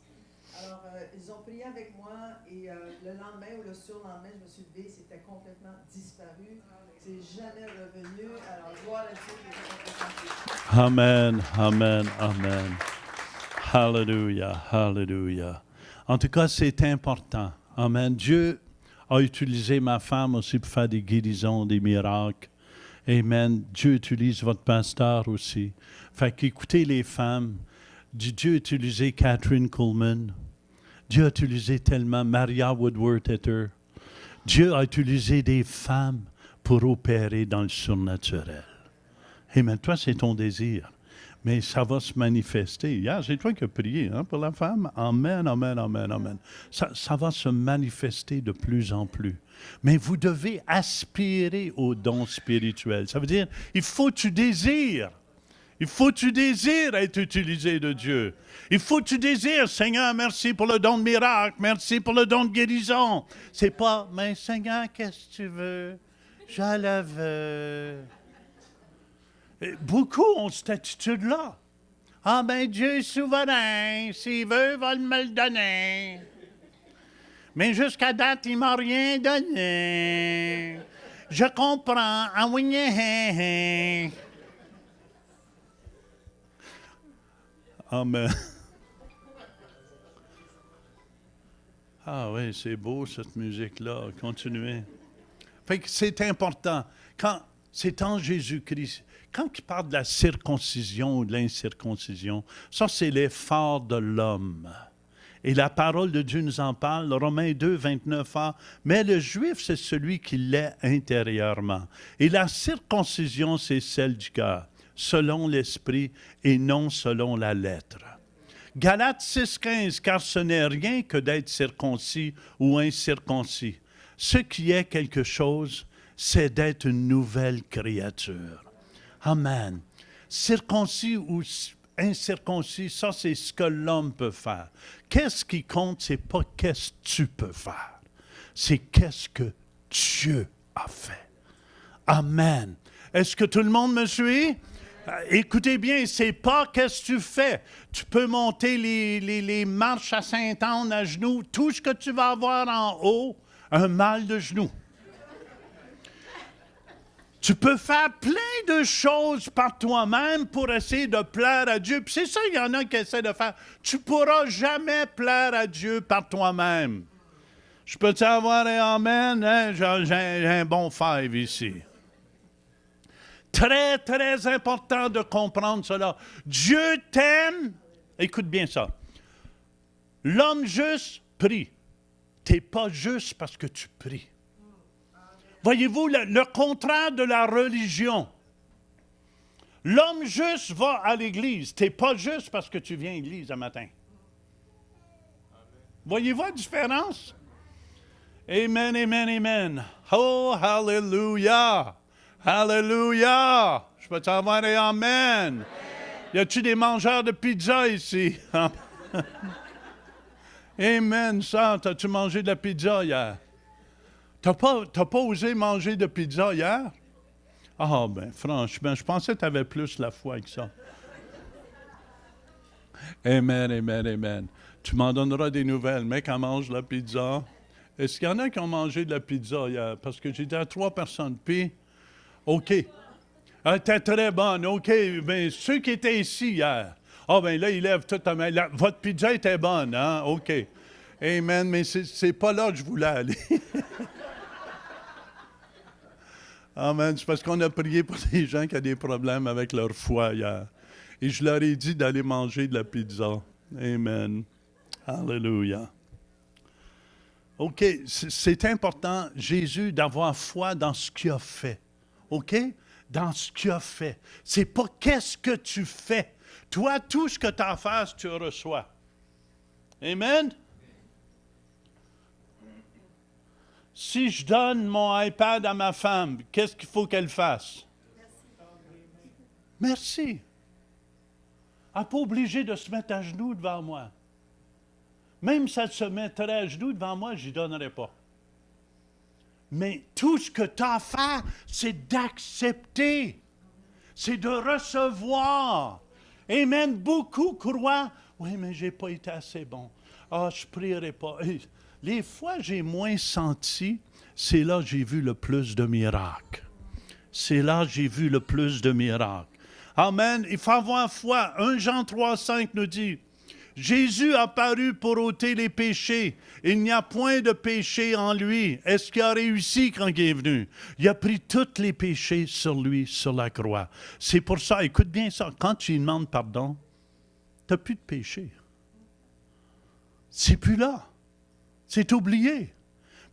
Alors, ils ont prié avec moi et le lendemain ou le surlendemain, je me suis levée, c'était complètement disparu. C'est jamais revenu. Alors, gloire à Dieu. Amen, amen, amen. Hallelujah, hallelujah. En tout cas, c'est important. Amen. Dieu a utilisé ma femme aussi pour faire des guérisons, des miracles. Amen. Dieu utilise votre pasteur aussi. Fait qu'écoutez les femmes. Dieu a utilisé Catherine Kuhlman. Dieu a utilisé tellement Maria Woodworth-Etter. Dieu a utilisé des femmes pour opérer dans le surnaturel. Amen. Toi, c'est ton désir. Mais ça va se manifester. Hier, c'est toi qui as prié pour la femme. Amen, amen, amen, amen. Ça va se manifester de plus en plus. Mais vous devez aspirer aux dons spirituels. Ça veut dire, il faut que tu désires. Il faut que tu désires être utilisé de Dieu. Il faut que tu désires, Seigneur, merci pour le don de miracle, merci pour le don de guérison. C'est pas, mais Seigneur, qu'est-ce que tu veux? Je le veux. Et beaucoup ont cette attitude-là. Ah ben Dieu est souverain, s'il veut, il va me le donner. Mais jusqu'à date, il ne m'a rien donné. Je comprends. Ah oui, Amen. Ah oui, c'est beau cette musique-là. Continuez. Fait que c'est important. Quand c'est en Jésus-Christ, quand il parle de la circoncision ou de l'incirconcision, ça c'est l'effort de l'homme. Et la parole de Dieu nous en parle, Romains 2, 29a. Mais le juif, c'est celui qui l'est intérieurement. Et la circoncision, c'est celle du cœur, selon l'esprit et non selon la lettre. Galates 6,15, car ce n'est rien que d'être circoncis ou incirconcis. Ce qui est quelque chose, c'est d'être une nouvelle créature. Amen. Circoncis ou incirconcis, ça c'est ce que l'homme peut faire. Qu'est-ce qui compte, c'est pas qu'est-ce que tu peux faire. C'est qu'est-ce que Dieu a fait. Amen. Est-ce que tout le monde me suit? Écoutez bien, c'est pas qu'est-ce que tu fais. Tu peux monter les marches à Sainte-Anne à genoux. Tout ce que tu vas avoir en haut, un mal de genoux. Tu peux faire plein de choses par toi-même pour essayer de plaire à Dieu. Puis c'est ça, il y en a qui essaient de faire. Tu ne pourras jamais plaire à Dieu par toi-même. Je peux t'avoir un amen? Hein? J'ai un bon five ici. Très, très important de comprendre cela. Dieu t'aime. Écoute bien ça. L'homme juste prie. Tu n'es pas juste parce que tu pries. Voyez-vous, le contraire de la religion. L'homme juste va à l'église. Tu n'es pas juste parce que tu viens à l'église un matin. Voyez-vous la différence? Amen, amen, amen. Oh, hallelujah. Hallelujah. Je peux t'avoir un amen. Y a-t-il des mangeurs de pizza ici? Amen, ça. T'as-tu mangé de la pizza hier? T'as pas osé manger de pizza hier? Ah, ben, franchement, je pensais que tu avais plus la foi que ça. Amen, amen, amen. Tu m'en donneras des nouvelles. Mec, on mange la pizza. Est-ce qu'il y en a qui ont mangé de la pizza hier? Parce que j'étais à 3 personnes. Puis, OK. Elle était très bonne. OK. Bien, ceux qui étaient ici hier. Ah, bien là, ils lèvent toute la main. Votre pizza était bonne, hein? OK. Amen. Mais c'est pas là que je voulais aller. Amen. C'est parce qu'on a prié pour des gens qui ont des problèmes avec leur foi hier. Et je leur ai dit d'aller manger de la pizza. Amen. Hallelujah. OK. C'est important, Jésus, d'avoir foi dans ce qu'il a fait. OK? Dans ce qu'il a fait. C'est pas qu'est-ce que tu fais. Toi, tout ce que tu as à faire, tu reçois. Amen? Si je donne mon iPad à ma femme, qu'est-ce qu'il faut qu'elle fasse? Merci. Elle n'est pas obligée de se mettre à genoux devant moi. Même si elle se mettrait à genoux devant moi, je n'y donnerais pas. Mais tout ce que tu as à faire, c'est d'accepter. C'est de recevoir. Amen. Beaucoup croient, oui, mais je n'ai pas été assez bon. Ah, je ne prierai pas. Les fois que j'ai moins senti, c'est là que j'ai vu le plus de miracles. C'est là que j'ai vu le plus de miracles. Amen. Il faut avoir foi. 1 Jean 3,5 nous dit, Jésus a apparu pour ôter les péchés. Il n'y a point de péché en lui. Est-ce qu'il a réussi quand il est venu? Il a pris tous les péchés sur lui, sur la croix. C'est pour ça, écoute bien ça, quand tu lui demandes pardon, tu n'as plus de péché. C'est plus là. C'est oublié.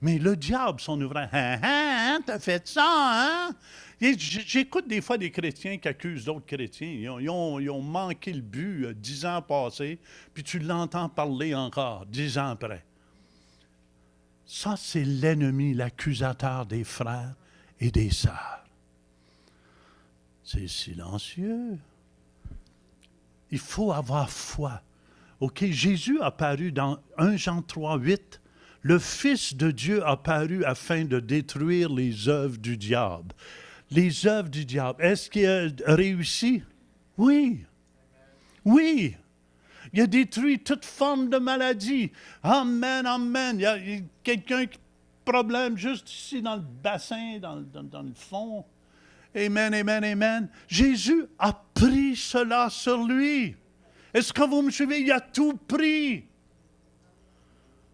Mais le diable, son ouvrage, t'as fait ça, hein? Et j'écoute des fois des chrétiens qui accusent d'autres chrétiens. Ils ont manqué le but 10 ans passés, puis tu l'entends parler encore 10 ans après. Ça, c'est l'ennemi, l'accusateur des frères et des sœurs. C'est silencieux. Il faut avoir foi. OK, Jésus a paru dans 1 Jean 3, 8. Le Fils de Dieu a paru afin de détruire les œuvres du diable. Les œuvres du diable. Est-ce qu'il a réussi? Oui. Oui. Il a détruit toute forme de maladie. Amen, amen. Il y a quelqu'un qui a problème juste ici dans le bassin, dans le fond. Amen, amen, amen. Jésus a pris cela sur lui. Est-ce que vous me suivez? Il a tout pris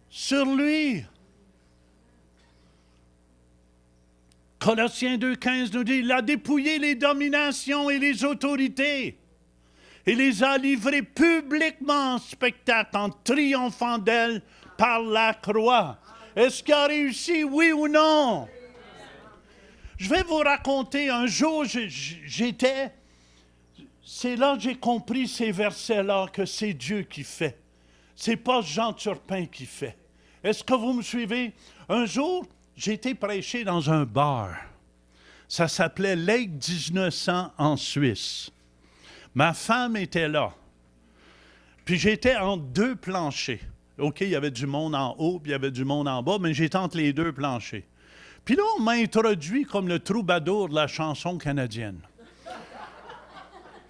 sur lui. Colossiens 2,15 nous dit, il a dépouillé les dominations et les autorités et les a livrées publiquement en spectacle en triomphant d'elles par la croix. Est-ce qu'il a réussi, oui ou non? Je vais vous raconter, un jour, c'est là que j'ai compris ces versets-là, que c'est Dieu qui fait. C'est pas Jean Turpin qui fait. Est-ce que vous me suivez? Un jour, j'ai été prêcher dans un bar. Ça s'appelait Lake 1900 en Suisse. Ma femme était là. Puis j'étais entre deux planchers. OK, il y avait du monde en haut, puis il y avait du monde en bas, mais j'étais entre les deux planchers. Puis là, on m'a introduit comme le troubadour de la chanson canadienne.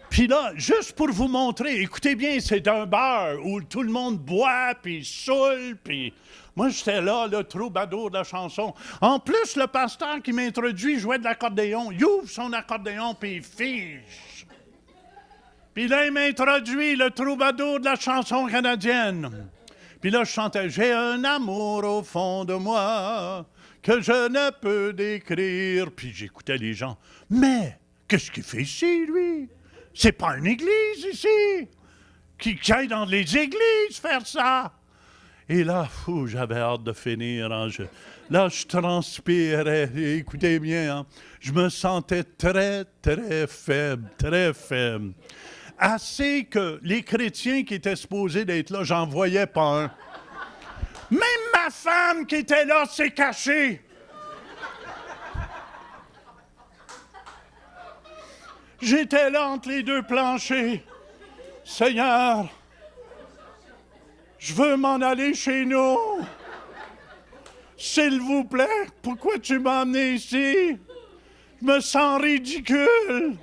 Puis là, juste pour vous montrer, écoutez bien, c'est un bar où tout le monde boit, puis saoule, puis... Moi, j'étais là, le troubadour de la chanson. En plus, le pasteur qui m'introduit jouait de l'accordéon. Il ouvre son accordéon, puis il fige. Puis là, il m'introduit le troubadour de la chanson canadienne. Puis là, je chantais « J'ai un amour au fond de moi que je ne peux décrire. » Puis j'écoutais les gens. « Mais, qu'est-ce qu'il fait ici, lui? C'est pas une église, ici! Qui aille dans les églises faire ça! » Et là, j'avais hâte de finir. Hein. Là, je transpirais. Et écoutez bien, hein, je me sentais très, très faible, très faible. Assez que les chrétiens qui étaient supposés d'être là, j'en voyais pas un. Même ma femme qui était là s'est cachée. J'étais là entre les deux planchers. Seigneur, je veux m'en aller chez nous. S'il vous plaît, pourquoi tu m'as amené ici? Je me sens ridicule.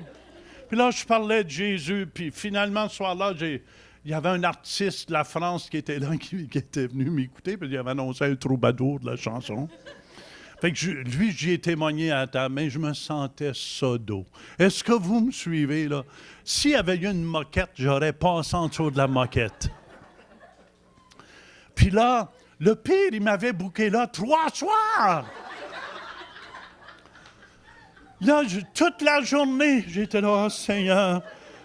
Puis là, je parlais de Jésus, puis finalement, ce soir-là, il y avait un artiste de la France qui était là, qui était venu m'écouter, puis il avait annoncé un troubadour de la chanson. Fait que lui, j'y ai témoigné à la table, mais je me sentais sodo. Est-ce que vous me suivez, là? S'il y avait eu une moquette, j'aurais passé en dessous de la moquette. Puis là, le pire, il m'avait booké là 3 soirs. Là, toute la journée, j'étais là, « Oh, Seigneur,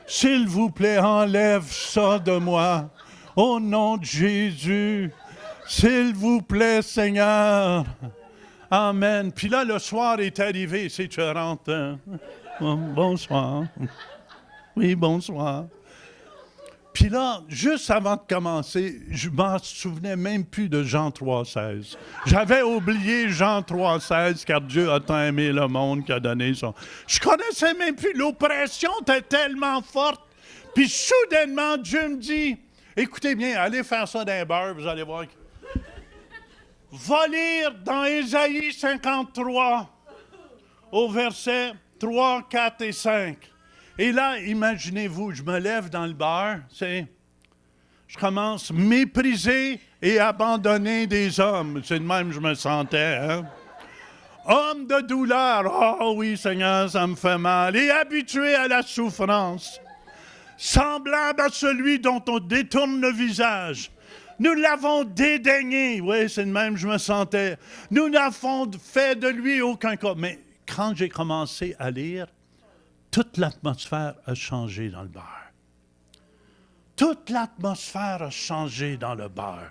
s'il vous plaît, enlève ça de moi. Au nom de Jésus, s'il vous plaît, Seigneur. » Amen. Puis là, le soir est arrivé, c'est tu rentres. Hein? Bonsoir. Oui, bonsoir. Puis là, juste avant de commencer, je m'en souvenais même plus de Jean 3,16. J'avais oublié Jean 3,16, car Dieu a tant aimé le monde qu'il a donné son... Je connaissais même plus. L'oppression était tellement forte. Puis soudainement, Dieu me dit, écoutez bien, allez faire ça dans les bars, vous allez voir. Va lire dans Ésaïe 53, au verset 3, 4 et 5. Et là, imaginez-vous, je me lève dans le bar, je commence mépriser et abandonner des hommes. C'est de même que je me sentais, hein? Homme de douleur, oh oui, Seigneur, ça me fait mal. Et habitué à la souffrance. semblable à celui dont on détourne le visage. Nous l'avons dédaigné. Oui, c'est le même, je me sentais. Nous n'avons fait de lui aucun cas. Mais quand j'ai commencé à lire, toute l'atmosphère a changé dans le bar. Toute l'atmosphère a changé dans le bar.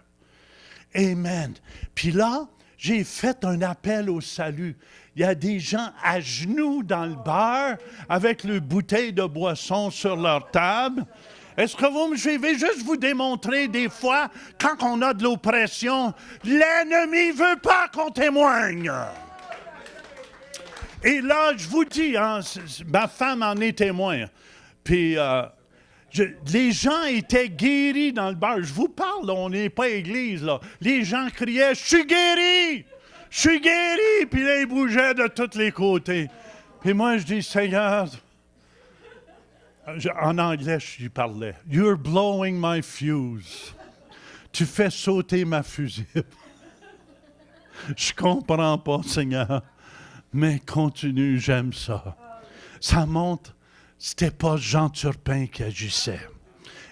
Amen. Puis là, j'ai fait un appel au salut. Il y a des gens à genoux dans le bar avec le bouteille de boisson sur leur table. Est-ce que vous me suivez? Juste vous démontrer des fois, quand on a de l'oppression, l'ennemi ne veut pas qu'on témoigne. Et là, je vous dis, hein, ma femme en est témoin. Puis, les gens étaient guéris dans le bar. Je vous parle, là, on n'est pas église, là. Les gens criaient, « Je suis guéri! Je suis guéri! » Puis là, ils bougeaient de tous les côtés. Puis moi, je dis, « Seigneur... » En anglais, je lui parlais. « You're blowing my fuse. » Tu fais sauter ma fusible. Je comprends pas, Seigneur. Mais continue, j'aime ça. Ça montre, c'était pas Jean Turpin qui agissait.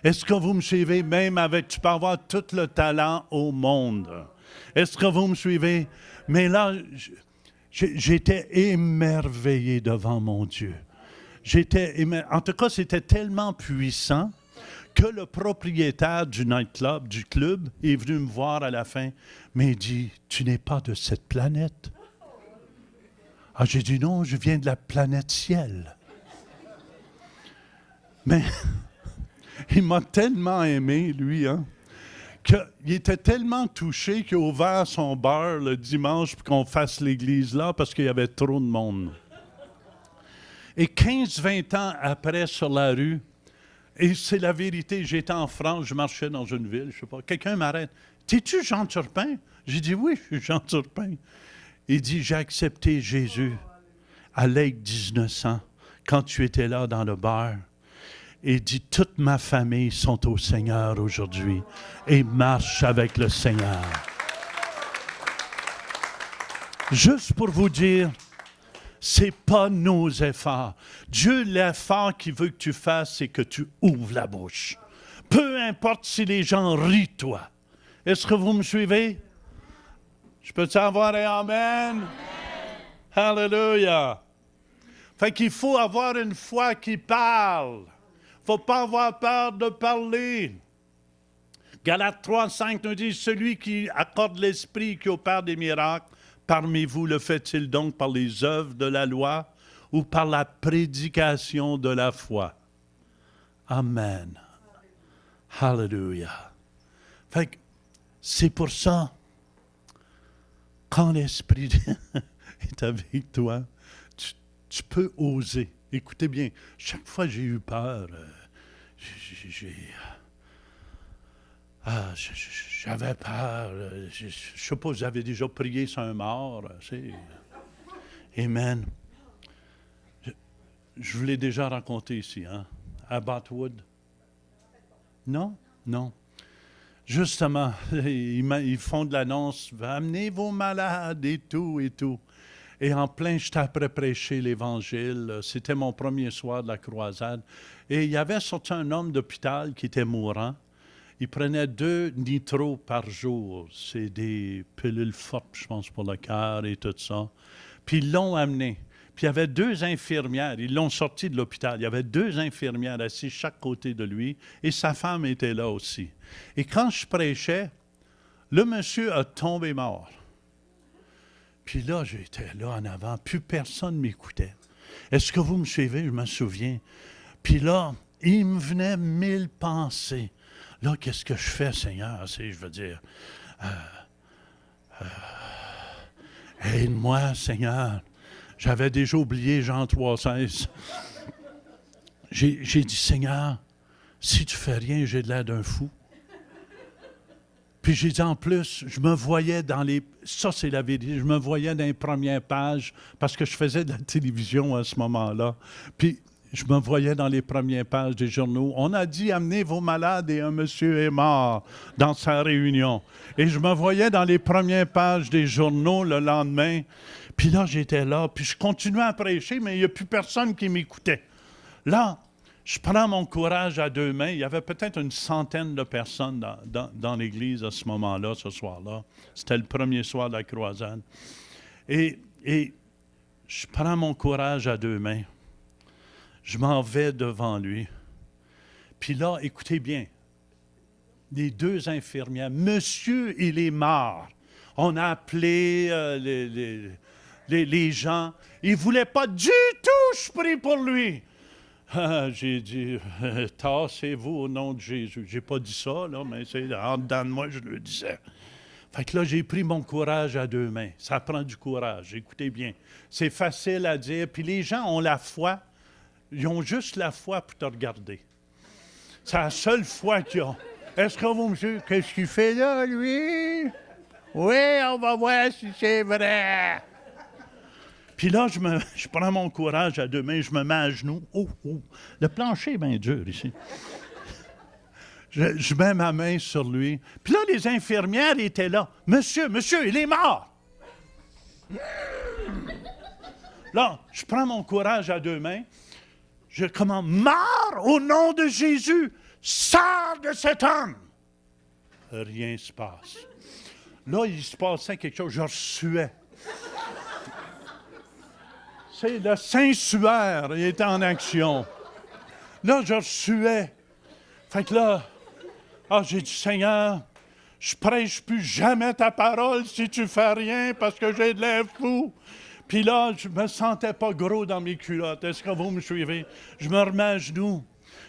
Est-ce que vous me suivez? Même avec, tu peux avoir tout le talent au monde. Est-ce que vous me suivez? Mais là, j'étais émerveillé devant mon Dieu. En tout cas, c'était tellement puissant que le propriétaire du nightclub, du club, est venu me voir à la fin, mais il dit, « Tu n'es pas de cette planète. » Ah, j'ai dit, « Non, je viens de la planète ciel. » Mais il m'a tellement aimé, lui, hein, qu'il était tellement touché qu'il a ouvert son bar le dimanche pour qu'on fasse l'église là parce qu'il y avait trop de monde. Et 15-20 ans après, sur la rue, et c'est la vérité, j'étais en France, je marchais dans une ville, je sais pas, quelqu'un m'arrête. « T'es-tu Jean Turpin? » J'ai dit « Oui, je suis Jean Turpin. » Il dit « J'ai accepté Jésus à Lake 1900, quand tu étais là dans le bar. » Et il dit « Toute ma famille sont au Seigneur aujourd'hui et marchent avec le Seigneur. » Juste pour vous dire, c'est pas nos efforts. Dieu, l'effort qu'il veut que tu fasses, c'est que tu ouvres la bouche. Peu importe si les gens rient de toi. Est-ce que vous me suivez? Je peux savoir un amen? Hallelujah. Fait qu'il faut avoir une foi qui parle. Il ne faut pas avoir peur de parler. Galates 3:5 nous dit, celui qui accorde l'esprit qui opère des miracles, parmi vous, le fait-il donc par les œuvres de la loi ou par la prédication de la foi? Amen. Hallelujah. Fait que c'est pour ça, quand l'Esprit est avec toi, tu peux oser. Écoutez bien, chaque fois j'ai eu peur, j'avais peur. Je ne sais pas, j'avais déjà prié sur un mort. Amen. Je vous l'ai déjà raconté ici, hein, à Botwood. Non? Non. Justement, ils font de l'annonce, amenez vos malades et tout et tout. Et en plein, j'étais après prêcher l'Évangile. C'était mon premier soir de la croisade. Et il y avait sorti un homme d'hôpital qui était mourant. Il prenait 2 nitros par jour. C'est des pilules fortes, je pense, pour le cœur et tout ça. Puis ils l'ont amené. Puis il y avait 2 infirmières. Ils l'ont sorti de l'hôpital. Il y avait 2 infirmières assises chaque côté de lui. Et sa femme était là aussi. Et quand je prêchais, le monsieur a tombé mort. Puis là, j'étais là en avant. Plus personne ne m'écoutait. Est-ce que vous me suivez? Je me souviens. Puis là, il me venait 1000 pensées. Là, qu'est-ce que je fais, Seigneur? Je veux dire, aide-moi, Seigneur. J'avais déjà oublié Jean 3,16. J'ai dit, Seigneur, si tu fais rien, j'ai de l'air d'un fou. Puis j'ai dit, en plus, je me voyais dans les... Ça, c'est la vérité. Je me voyais dans les premières pages parce que je faisais de la télévision à ce moment-là. Puis je me voyais dans les premières pages des journaux. On a dit, amenez vos malades et un monsieur est mort dans sa réunion. Et je me voyais dans les premières pages des journaux le lendemain. Puis là, j'étais là. Puis je continuais à prêcher, mais il n'y a plus personne qui m'écoutait. Là, Je prends mon courage à deux mains. Il y avait peut-être une centaine de personnes dans l'église à ce moment-là, ce soir-là. C'était le premier soir de la croisade. Et je prends mon courage à deux mains. Je m'en vais devant lui. Puis là, écoutez bien, les deux infirmières, monsieur, il est mort. On a appelé les gens. Ils ne voulaient pas du tout, je prie pour lui. J'ai dit, tassez-vous au nom de Jésus. J'ai pas dit ça, là, mais c'est en dedans de moi, je le disais. Fait que là, j'ai pris mon courage à deux mains. Ça prend du courage, écoutez bien. C'est facile à dire. Puis les gens ont la foi. Ils ont juste la foi pour te regarder. C'est la seule foi qu'ils ont. Est-ce que vous, monsieur, qu'est-ce qu'il fait là, lui? Oui, on va voir si c'est vrai. Puis là, je prends mon courage à deux mains, je me mets à genoux. Oh, le plancher est bien dur ici. Je mets ma main sur lui. Puis là, les infirmières étaient là. Monsieur, il est mort. Là, je prends mon courage à deux mains. Je commande, mort au nom de Jésus, sors de cet homme. Rien ne se passe. Là, il se passait quelque chose, je suais. C'est le Saint-Suaire, il était en action. Là, je suais. Fait que là, j'ai dit, Seigneur, je prêche plus jamais ta parole si tu fais rien parce que j'ai de l'air fou. Puis là, je me sentais pas gros dans mes culottes. Est-ce que vous me suivez? Je me remets à genoux.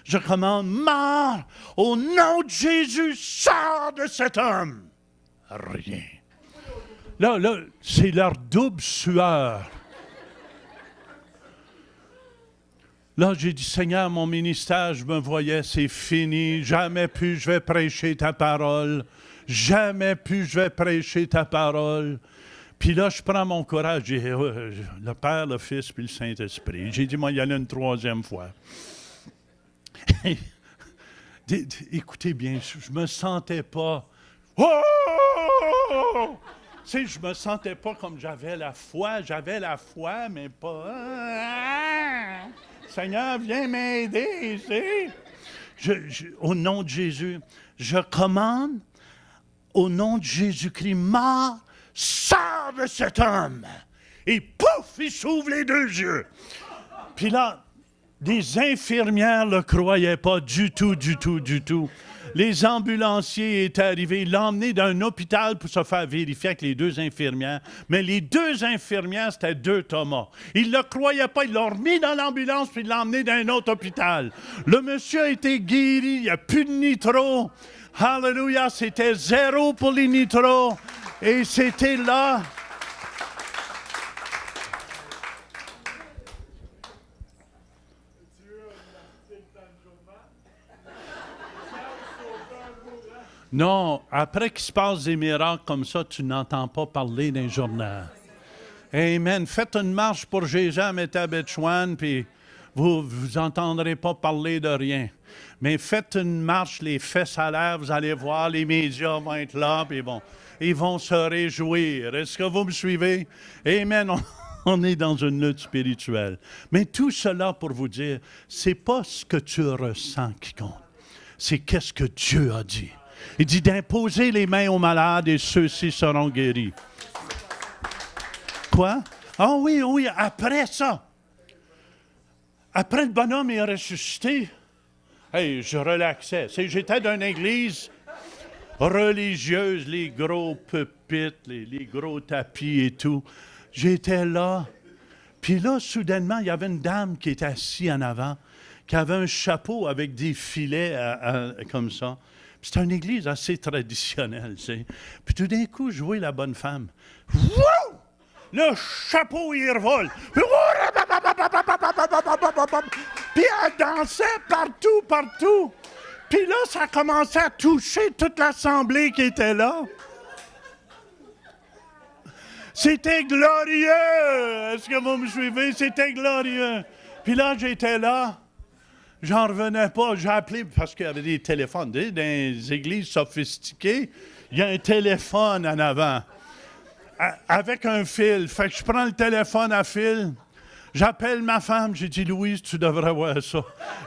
Je commande, mort, au nom de Jésus, sors de cet homme. Rien. Là, c'est leur double sueur. Là, j'ai dit, Seigneur, mon ministère, je me voyais, c'est fini. Jamais plus je vais prêcher ta parole. Jamais plus je vais prêcher ta parole. Puis là, je prends mon courage. J'ai le Père, le Fils, puis le Saint-Esprit. J'ai dit, moi, il y allait une troisième fois. Écoutez bien, je me sentais pas... Oh! Tu sais, je me sentais pas comme j'avais la foi. J'avais la foi, mais pas... Seigneur, viens m'aider, tu sais. Au nom de Jésus, je commande, au nom de Jésus-Christ, mort, sors de cet homme. Et pouf, il s'ouvre les deux yeux. Puis là, les infirmières ne le croyaient pas du tout. Les ambulanciers étaient arrivés, ils l'ont emmené dans un hôpital pour se faire vérifier avec les deux infirmières. Mais les deux infirmières, c'était deux Thomas. Ils ne le croyaient pas, ils l'ont remis dans l'ambulance puis ils l'ont emmené dans un autre hôpital. Le monsieur a été guéri, il n'y a plus de nitro. Alléluia, c'était zéro pour les nitros. Et c'était là... Non, après qu'il se passe des miracles comme ça, tu n'entends pas parler d'un journal. Amen. Faites une marche pour Jésus à Métabetchouane, puis vous n'entendrez pas parler de rien. Mais faites une marche, les fesses à l'air, vous allez voir, les médias vont être là, puis ils vont se réjouir. Est-ce que vous me suivez? Amen. On est dans une lutte spirituelle. Mais tout cela pour vous dire, c'est pas ce que tu ressens qui compte. C'est qu'est-ce que Dieu a dit. Il dit d'imposer les mains aux malades et ceux-ci seront guéris. Quoi? Ah oui, après ça. Après le bonhomme est ressuscité, hey, je relaxais. J'étais dans une église religieuse, les gros pupitres, les gros tapis et tout. J'étais là. Puis là, soudainement, il y avait une dame qui était assise en avant, qui avait un chapeau avec des filets comme ça. C'était une église assez traditionnelle, tu sais. Puis tout d'un coup, je vois la bonne femme. Wouh! Le chapeau, il revole. Puis elle dansait partout. Puis là, ça commençait à toucher toute l'assemblée qui était là. C'était glorieux! Est-ce que vous me suivez? C'était glorieux. Puis là, j'étais là. J'en revenais pas. J'ai appelé parce qu'il y avait des téléphones. Dans les églises sophistiquées, il y a un téléphone en avant avec un fil. Fait que je prends le téléphone à fil. J'appelle ma femme, j'ai dit, Louise, tu devrais voir ça.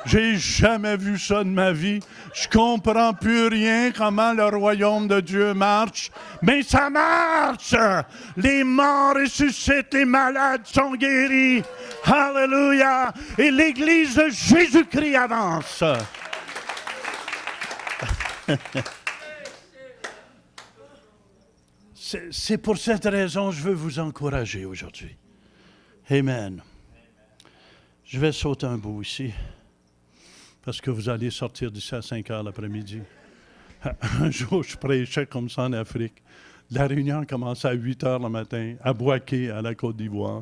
J'ai jamais vu ça de ma vie. Je comprends plus rien comment le royaume de Dieu marche. Mais ça marche! Les morts ressuscitent, les malades sont guéris. Alléluia! Et l'Église de Jésus-Christ avance. C'est pour cette raison que je veux vous encourager aujourd'hui. Amen. Je vais sauter un bout ici, parce que vous allez sortir d'ici à 5 heures l'après-midi. Un jour, je prêchais comme ça en Afrique. La réunion commençait à 8 heures le matin, à Boaké, à la Côte d'Ivoire.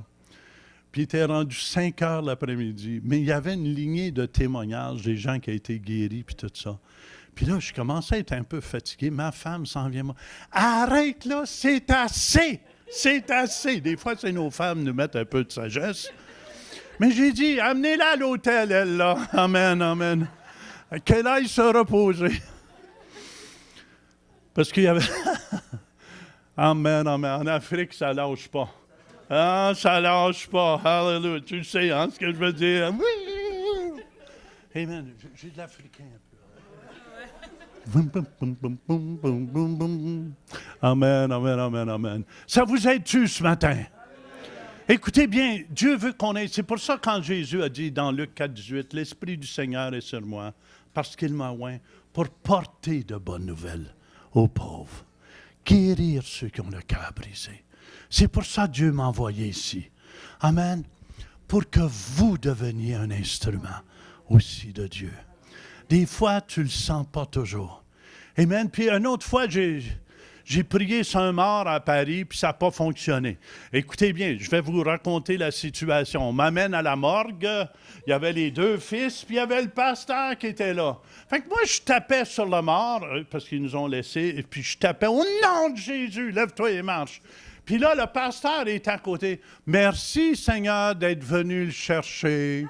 Puis il était rendu 5 heures l'après-midi. Mais il y avait une lignée de témoignages des gens qui ont été guéris, puis tout ça. Puis là, je commençais à être un peu fatigué. Ma femme s'en vient. Arrête là, c'est assez! C'est assez! Des fois, c'est nos femmes nous mettent un peu de sagesse. Mais j'ai dit, amenez-la à l'hôtel, elle, là. Amen, amen. Qu'elle aille se reposer. Parce qu'il y avait... Amen, amen. En Afrique, ça lâche pas. Ah, ça lâche pas. Hallelujah. Tu sais, hein, ce que je veux dire. Oui. Amen. J'ai de l'africain un peu. Amen, amen, amen, amen. Ça vous aide-tu ce matin? Écoutez bien, Dieu veut qu'on ait... C'est pour ça quand Jésus a dit dans Luc 4, 18, « L'Esprit du Seigneur est sur moi, parce qu'il m'a oint pour porter de bonnes nouvelles aux pauvres, guérir ceux qui ont le cœur brisé. » C'est pour ça que Dieu m'a envoyé ici. Amen. Pour que vous deveniez un instrument aussi de Dieu. Des fois, tu ne le sens pas toujours. Amen. Puis une autre fois, j'ai prié sur un mort à Paris, puis ça n'a pas fonctionné. Écoutez bien, je vais vous raconter la situation. On m'amène à la morgue, il y avait les 2 fils, puis il y avait le pasteur qui était là. Fait que moi, je tapais sur le mort, parce qu'ils nous ont laissés, et puis je tapais « Au nom de Jésus, lève-toi et marche ». Puis là, le pasteur est à côté. « Merci, Seigneur, d'être venu le chercher. »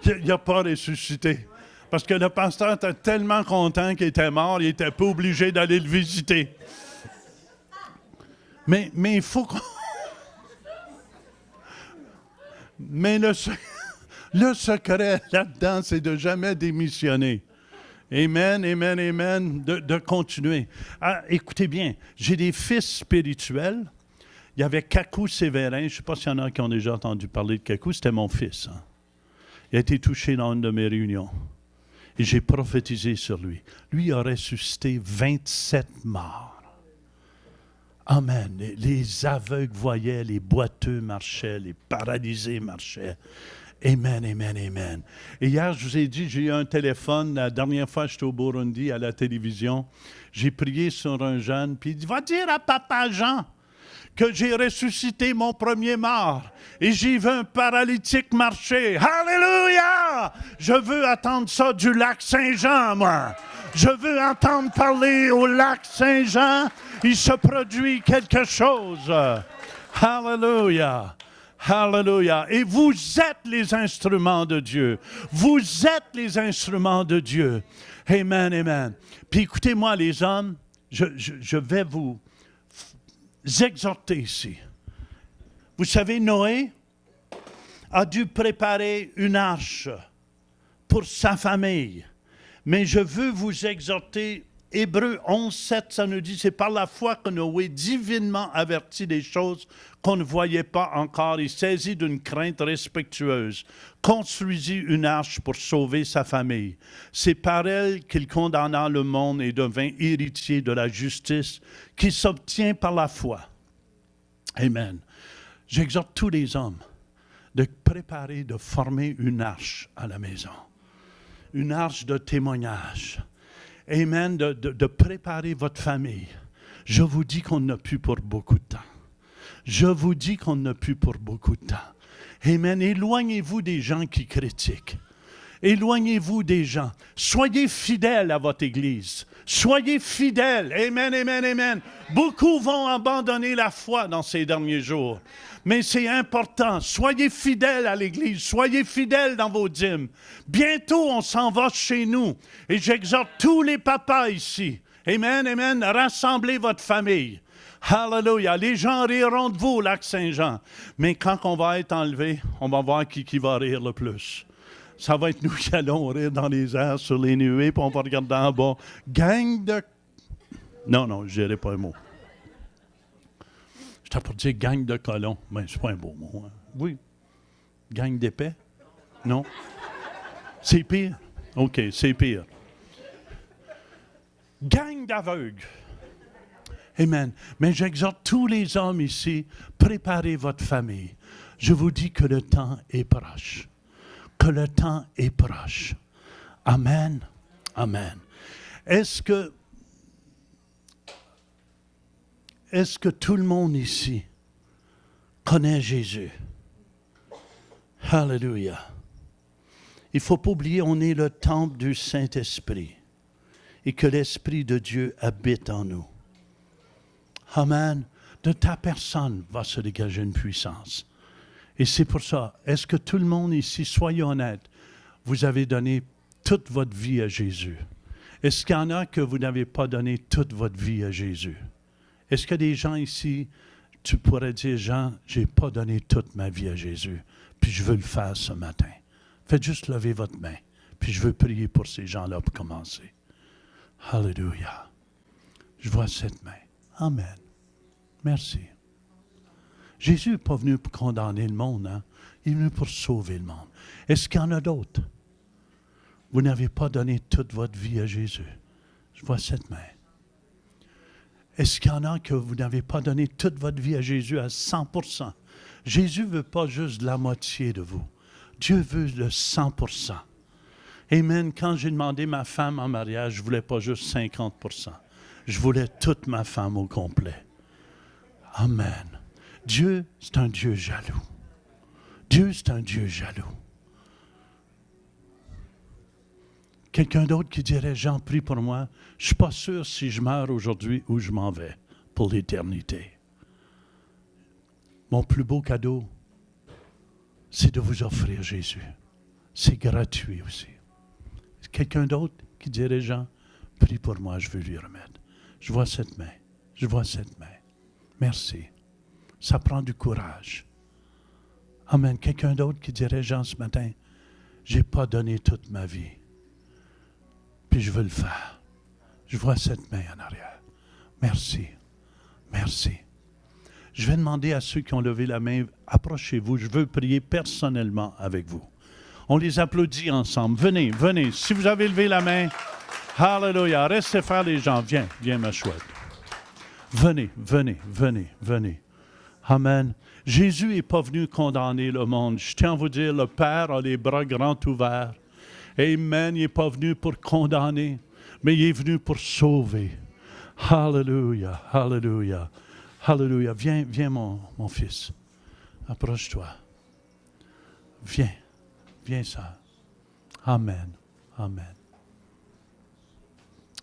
Il n'a pas ressuscité. Parce que le pasteur était tellement content qu'il était mort, il n'était pas obligé d'aller le visiter. Mais il faut qu'on... Mais le secret là-dedans, c'est de jamais démissionner. Amen, amen, amen, de continuer. Ah, écoutez bien, j'ai des fils spirituels. Il y avait Kakou Sévérin, je ne sais pas s'il y en a qui ont déjà entendu parler de Kakou, c'était mon fils. Hein. Il a été touché dans une de mes réunions. Et j'ai prophétisé sur lui. Lui a ressuscité 27 morts. Amen. Les aveugles voyaient, les boiteux marchaient, les paralysés marchaient. Amen, amen, amen. Et hier, je vous ai dit, j'ai eu un téléphone. La dernière fois, j'étais au Burundi, à la télévision. J'ai prié sur un jeune, puis il dit, va dire à Papa Jean que j'ai ressuscité mon premier mort et j'ai vu un paralytique marcher. Alléluia! Je veux entendre ça du lac Saint-Jean, moi. Je veux entendre parler au lac Saint-Jean. Il se produit quelque chose. Alléluia! Alléluia! Et vous êtes les instruments de Dieu. Vous êtes les instruments de Dieu. Amen, amen. Puis écoutez-moi, les hommes, je vais vous exhorter ici. Vous savez, Noé a dû préparer une arche pour sa famille. Mais je veux vous exhorter, Hébreux 11, 7, ça nous dit, c'est par la foi que Noé, divinement averti des choses qu'on ne voyait pas encore et saisi d'une crainte respectueuse, construisit une arche pour sauver sa famille. C'est par elle qu'il condamna le monde et devint héritier de la justice qui s'obtient par la foi. Amen. J'exhorte tous les hommes de préparer, de former une arche à la maison. Une arche de témoignage. Amen. De préparer votre famille. Je vous dis qu'on n'a plus pour beaucoup de temps. Je vous dis qu'on n'a plus pour beaucoup de temps. Amen. Éloignez-vous des gens qui critiquent. Éloignez-vous des gens. Soyez fidèles à votre Église. Soyez fidèles. Amen, amen, amen. Beaucoup vont abandonner la foi dans ces derniers jours. Mais c'est important. Soyez fidèles à l'Église. Soyez fidèles dans vos dîmes. Bientôt, on s'en va chez nous. Et j'exhorte tous les papas ici. Amen, amen. Rassemblez votre famille. Hallelujah. Les gens riront de vous, Lac-Saint-Jean. Mais quand on va être enlevé, on va voir qui va rire le plus. Ça va être nous qui allons rire dans les airs, sur les nuées, puis on va regarder en bas. Gang de... Non, je dirais pas un mot. J'étais pour dire gang de colons. Mais c'est pas un beau mot. Hein? Oui. Gang d'épais? Non. C'est pire? OK, c'est pire. Gang d'aveugles. Amen. Mais j'exhorte tous les hommes ici, préparez votre famille. Je vous dis que le temps est proche. Que le temps est proche. Amen. Amen. Est-ce que tout le monde ici connaît Jésus? Alléluia. Il ne faut pas oublier, on est le temple du Saint-Esprit et que l'Esprit de Dieu habite en nous. Amen. De ta personne va se dégager une puissance. Et c'est pour ça, est-ce que tout le monde ici, soyez honnête, vous avez donné toute votre vie à Jésus? Est-ce qu'il y en a que vous n'avez pas donné toute votre vie à Jésus? Est-ce qu'il y a des gens ici, tu pourrais dire, Jean, je n'ai pas donné toute ma vie à Jésus, puis je veux le faire ce matin. Faites juste lever votre main, puis je veux prier pour ces gens-là pour commencer. Alléluia. Je vois cette main. Amen. Merci. Jésus n'est pas venu pour condamner le monde, hein? Il est venu pour sauver le monde. Est-ce qu'il y en a d'autres? Vous n'avez pas donné toute votre vie à Jésus. Je vois cette main. Est-ce qu'il y en a que vous n'avez pas donné toute votre vie à Jésus à 100%? Jésus ne veut pas juste la moitié de vous. Dieu veut le 100%. Amen. Quand j'ai demandé ma femme en mariage, je ne voulais pas juste 50%. Je voulais toute ma femme au complet. Amen. Dieu, c'est un Dieu jaloux. Dieu, c'est un Dieu jaloux. Quelqu'un d'autre qui dirait, Jean, prie pour moi. Je ne suis pas sûr si je meurs aujourd'hui ou je m'en vais pour l'éternité. Mon plus beau cadeau, c'est de vous offrir Jésus. C'est gratuit aussi. Quelqu'un d'autre qui dirait, Jean, prie pour moi, je veux lui remettre. Je vois cette main. Je vois cette main. Merci. Ça prend du courage. Amen. Quelqu'un d'autre qui dirait, Jean, ce matin, je n'ai pas donné toute ma vie. Puis je veux le faire. Je vois cette main en arrière. Merci. Merci. Je vais demander à ceux qui ont levé la main, approchez-vous. Je veux prier personnellement avec vous. On les applaudit ensemble. Venez, venez. Si vous avez levé la main, hallelujah. Restez faire les gens. Viens, viens, ma chouette. Venez, venez, venez, venez. Amen. Jésus n'est pas venu condamner le monde. Je tiens à vous dire, le Père a les bras grands ouverts. Amen. Il n'est pas venu pour condamner, mais il est venu pour sauver. Hallelujah, hallelujah, hallelujah. Viens, viens mon fils. Approche-toi. Viens, viens ça. Amen, amen.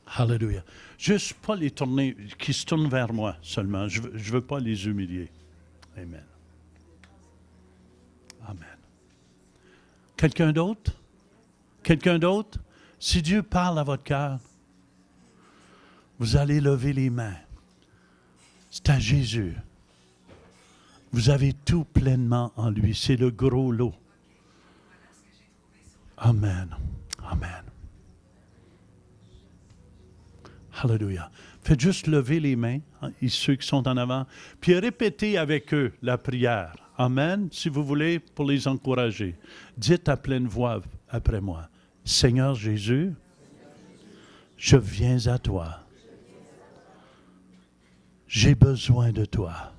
Hallelujah. Juste pas les tourner, qui se tournent vers moi seulement. Je veux pas les humilier. Amen. Amen. Quelqu'un d'autre? Quelqu'un d'autre? Si Dieu parle à votre cœur, vous allez lever les mains. C'est à Jésus. Vous avez tout pleinement en lui. C'est le gros lot. Amen. Amen. Alléluia. Faites juste lever les mains, hein, ceux qui sont en avant, puis répétez avec eux la prière. Amen, si vous voulez, pour les encourager. Dites à pleine voix après moi, Seigneur Jésus, je viens à toi. J'ai besoin de toi.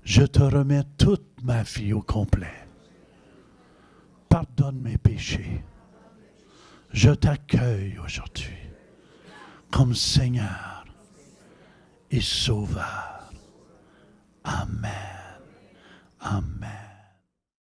Je te remets toute ma vie au complet. Pardonne mes péchés. Je t'accueille aujourd'hui comme Seigneur et Sauveur. Amen. Amen.